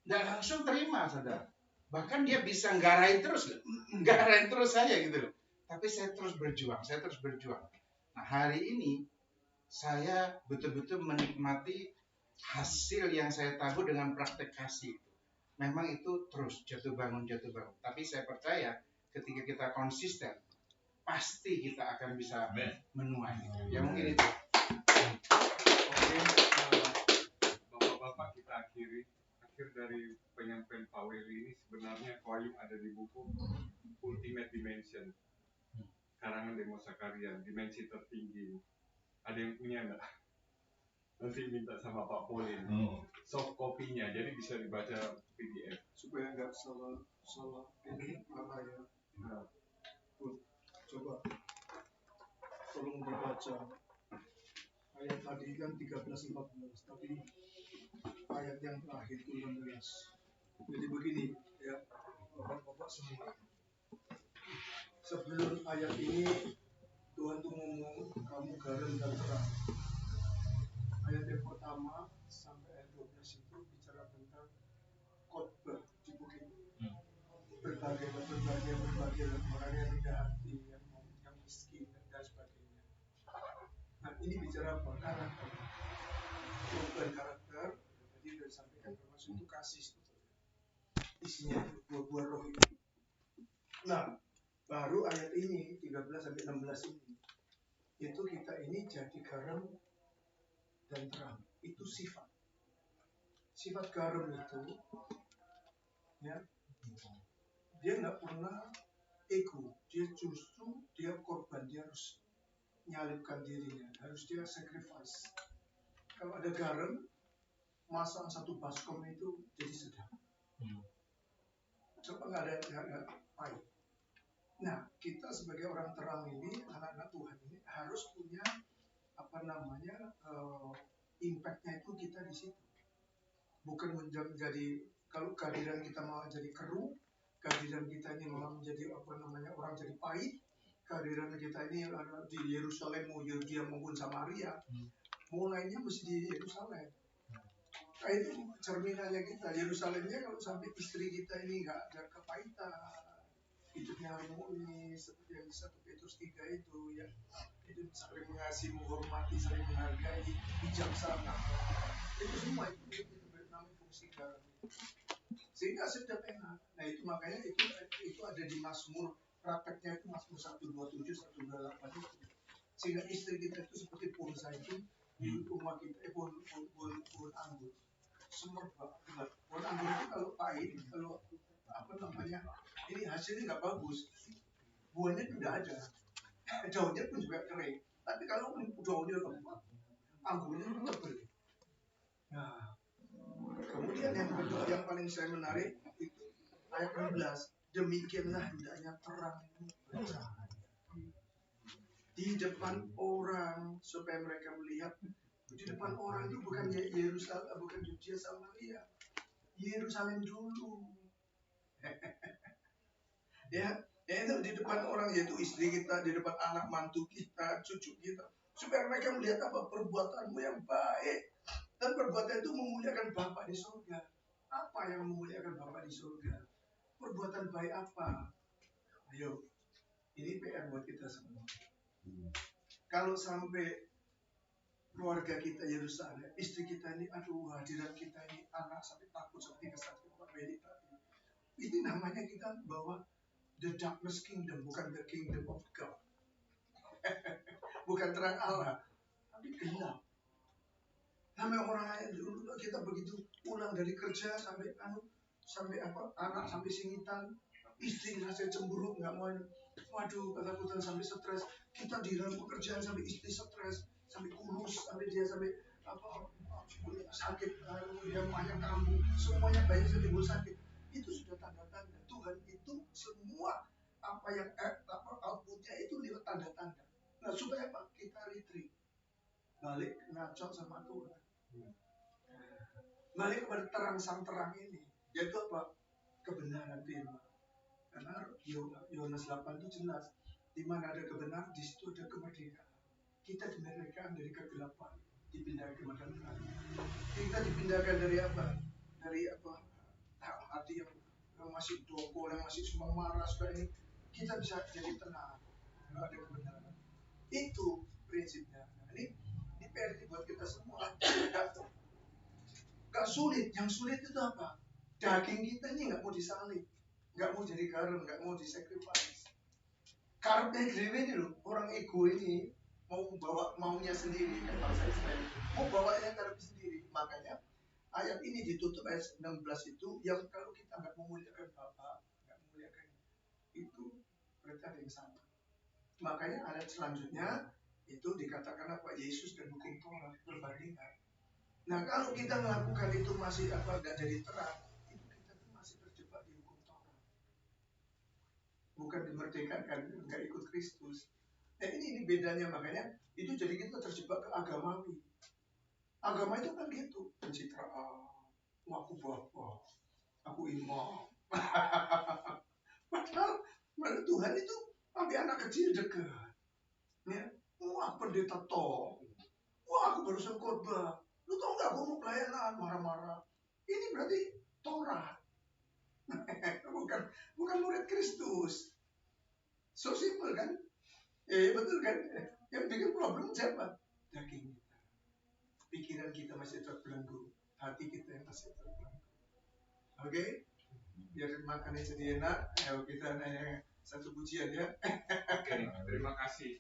nggak langsung terima, saudara. Bahkan dia bisa nggarain terus saya gitu loh. Tapi saya terus berjuang. Nah hari ini saya betul-betul menikmati hasil yang saya tabur dengan praktek kasih. Memang itu terus jatuh bangun. Tapi saya percaya ketika kita konsisten, pasti kita akan bisa menuai. Ya mungkin itu. Oke, Bapak-bapak kita akhir dari penyampaian Pak Weli ini sebenarnya koyum ada di buku Ultimate Dimension karangan Demos Sakarian, dimensi tertinggi. Ada yang punya enggak? Nanti minta sama Pak Polin soft copy-nya, jadi bisa dibaca PDF supaya nggak salah ini mana ya. Nah, Coba tolong dibaca ayat tadi kan 13-14, tapi ayat yang terakhir 16. Jadi begini ya bapak-bapak semua, sebelum ayat ini Tuhan tuh ngomong kamu garam dan terang. Ayat yang pertama sampai ayat 12 itu bicara tentang khotbah di bukit. Berbagai orang yang rendah hati, yang miskin dan sebagainya. Nah ini bicara apa? Karakter. Perubahan karakter. Tadi sudah disampaikan termasuk itu kasih sebetulnya. isinya buah-buah roh itu. Nah, baru ayat ini 13 sampai 16 ini. Itu kita ini jadi garam dan terang. Itu sifat. Sifat garam itu ya, dia nggak pernah ego, dia justru dia korban, dia harus nyalipkan dirinya, harus dia sacrifice. Kalau ada garam, masak satu baskom itu jadi sedap. Coba nggak ada pahit. Nah, kita sebagai orang terang ini, anak-anak Tuhan ini harus punya impact-nya itu kita di situ. Bukan menjadi, kalau kehadiran kita mau jadi keruh, kehadiran kita ini malah menjadi orang jadi pahit, kehadiran kita ini di Yerusalem, mau Yudea maupun Samaria, mulainya mesti di Yerusalem. Nah, itu cerminannya kita. Yerusalemnya kalau sampai istri kita ini nggak ada kepahitan, hidupnya harmonis, seperti yang di 1 Petrus 3 itu ya, hidup saling mengasihi, menghormati, saling menghargai, bijaksana, itu semua itu namanya fungsi garam. Sehingga sedap enak. Nah itu makanya itu ada di Mazmur, prakteknya itu Mazmur 127, 128 itu. Sehingga istri kita itu seperti pohon zaitun di rumah kita, pohon anggur. Semerbak. Pohon anggur itu kalau pahit, kalau ini hasilnya nggak bagus, buahnya itu nggak ada, daunnya pun juga kering. Tapi kalau daunnya lemah, anggurnya lebar. Nah, kemudian yang kedua yang paling saya menarik itu ayat 16. Demikianlah hendaknya terang di depan orang supaya mereka melihat. Di depan orang itu bukan Yerusalem, bukan Yudea Samaria, Yerusalem dulu. ya itu di depan orang, yaitu istri kita, di depan anak mantu kita, cucu kita, supaya mereka melihat apa perbuatanmu yang baik, dan perbuatan itu memuliakan Bapa di surga. Apa yang memuliakan Bapa di surga? Perbuatan baik apa? Ayo, ini PR buat kita semua. Kalau sampai keluarga kita Yerusalem, istri kita ini, aduh, hadiran kita ini, anak sampai takut seperti kesaksian Pak Bedi tadi. Itu namanya kita bawa the darkness kingdom, bukan the kingdom of God. Bukan terang Allah, tapi gelap. Namanya orang lain dulu kita begitu pulang dari kerja sampai anak sampai singitan, istri rasa cemburu, nggak mau, waduh, ketakutan sampai stres. Kita di dalam pekerjaan sampai istri stres, sampai kurus, sampai dia sakit, dia banyak kambuh, semuanya banyak timbul sakit. Itu sudah tanda-tanda. Tuhan itu semua apa yang outputnya itu lewat tanda-tanda. Nah supaya apa? Kita retreat, balik ngacok sama Tuhan, balik kepada terang sang terang ini, yaitu apa? Kebenaran firman. Karena Yohanes 8 itu jelas, di mana ada kebenaran, di situ ada kemerdekaan. Kita dimerdekakan dari kegelapan, dipindahkan kepada terang. Kita dipindahkan dari apa? Dari hati yang masih dongkol, yang masih semua marah, ini kita bisa jadi tenang. Ada kebenaran. Itu prinsipnya. Nah, ini PR buat kita semua. Gak sulit. Yang sulit itu apa? Daging kita ini nggak mau disalib, nggak mau jadi garam, nggak mau disacrifice. Karena dewe ini loh, orang ego ini mau bawa maunya sendiri, kan bahasa Israel, mau bawanya karena sendiri. Makanya ayat ini ditutup ayat 16 itu, yang kalau kita nggak memuliakan Bapa, nggak memuliakan itu, berarti ada yang salah. Makanya ayat selanjutnya itu dikatakan apa? Yesus dan hukum Taurat berbandingan. Nah kalau kita melakukan itu masih nggak jadi terang, itu kita tuh masih terjebak di hukum Taurat, bukan dimerdekakan, nggak ikut Kristus. Nah ini bedanya, makanya itu jadi kita terjebak ke agamawi. Agama itu kan gitu, pencitraan, aku Bapa, aku imam. Padahal Tuhan itu sampai anak kecil dekat. Ya, wah pendeta toh, wah aku barusan khotbah. Lu tau gak, gue mau pelayanan, marah-marah. Ini berarti Taurat. bukan murid Kristus. So simple kan? Betul kan? Yang bikin problem siapa? Daging kita. Pikiran kita masih terbelenggu. Hati kita yang masih terbelenggu. Oke? biar makannya jadi enak. Ayo kita nanya satu pujian ya. Oke, terima kasih.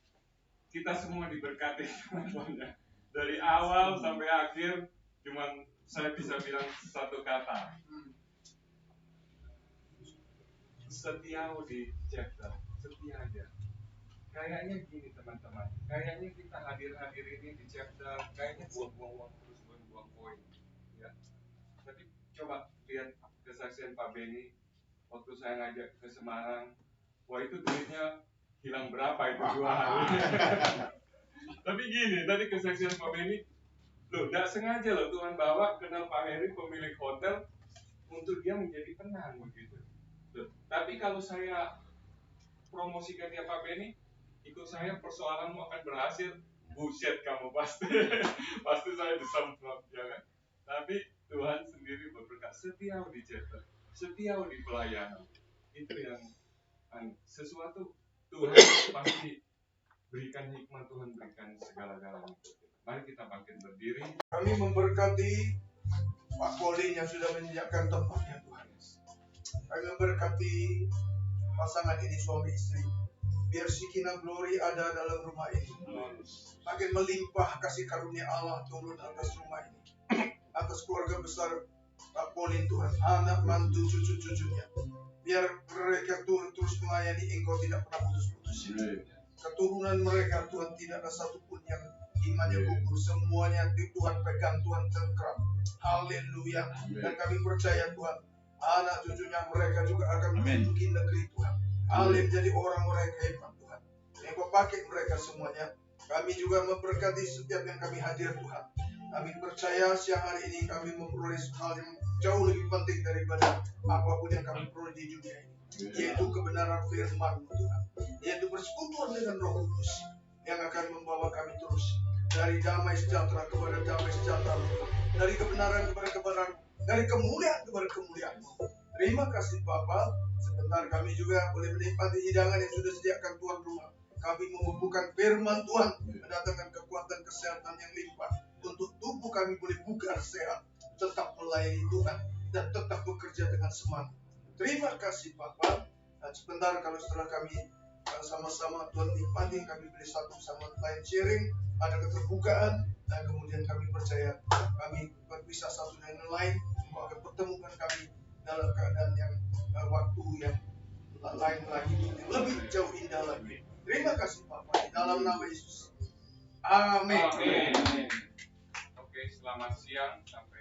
Kita semua diberkati teman-teman. Dari awal sampai akhir, cuman saya bisa bilang satu kata. Setia di chapter, setia aja. Kayaknya gini teman-teman, kayaknya kita hadir-hadir ini di chapter, kayaknya buang-buang waktu terus buang-buang poin. Ya. Tapi coba lihat kesaksian Pak Beni, waktu saya ngajak ke Semarang, wah itu duitnya hilang berapa itu 2 hari. Tapi gini, tadi kesaksian Pak Beni, loh tidak sengaja loh Tuhan bawa kenal Pak Heri pemilik hotel untuk dia menjadi tenang begitu. Loh, tapi kalau saya promosikan dia Pak Beni, ikut saya persoalanmu akan berhasil, buset kamu pasti. Pasti saya disemprot ya kan. Tapi Tuhan sendiri berberkat, setia di chapter, setia di pelayanan. Itu yang sesuatu Tuhan pasti berikan hikmat, Tuhan berikan segala-galanya. Mari kita bangkit berdiri. Kami memberkati Pak Colin yang sudah menyiapkan tempatnya Tuhan. Kami memberkati pasangan ini suami istri. Biar Sikina Glory ada dalam rumah ini. Makin melimpah kasih karunia Allah turun atas rumah ini. Atas keluarga besar Pak Colin Tuhan. Anak, mantu, cucu-cucunya. Biar mereka Tuhan terus melayani Engkau tidak pernah putus-putus. Keturunan mereka Tuhan tidak ada satupun yang imannya gugur. Semuanya Tuhan pegang, Tuhan cengkram. Haleluya. Dan kami percaya Tuhan, anak cucunya mereka juga akan menduduki negeri Tuhan. Alim jadi orang-orang yang hebat Tuhan. Engkau pakai mereka semuanya. Kami juga memberkati setiap yang kami hadir Tuhan. Kami percaya siang hari ini kami memperoleh hal yang jauh lebih penting daripada apapun yang kami peroleh di dunia ini. Yaitu kebenaran firman Tuhan. Yaitu persekutuan dengan Roh Kudus yang akan membawa kami terus dari damai sejahtera kepada damai sejahtera, dari kebenaran kepada kebenaran, dari kemuliaan kepada kemuliaan. Terima kasih Bapa. Sebentar kami juga boleh menikmati hidangan yang sudah disediakan Tuhan rumah. Kami membubuhkan firman Tuhan, mendatangkan kekuatan kesehatan yang limpah untuk tubuh kami boleh bugar sehat, tetap melayani Tuhan dan tetap bekerja dengan semangat. Terima kasih Bapa. Dan sebentar kalau setelah kami sama-sama Tuhan nikmati, kami beri satu sama lain sharing, ada keterbukaan, dan kemudian kami percaya kami berpisah satu dengan lain. Engkau akan pertemukan kami dalam keadaan yang waktu yang lain lagi, yang lebih jauh indah lagi. Terima kasih Bapak, di dalam nama Yesus. Amin. Oke, selamat siang, sampai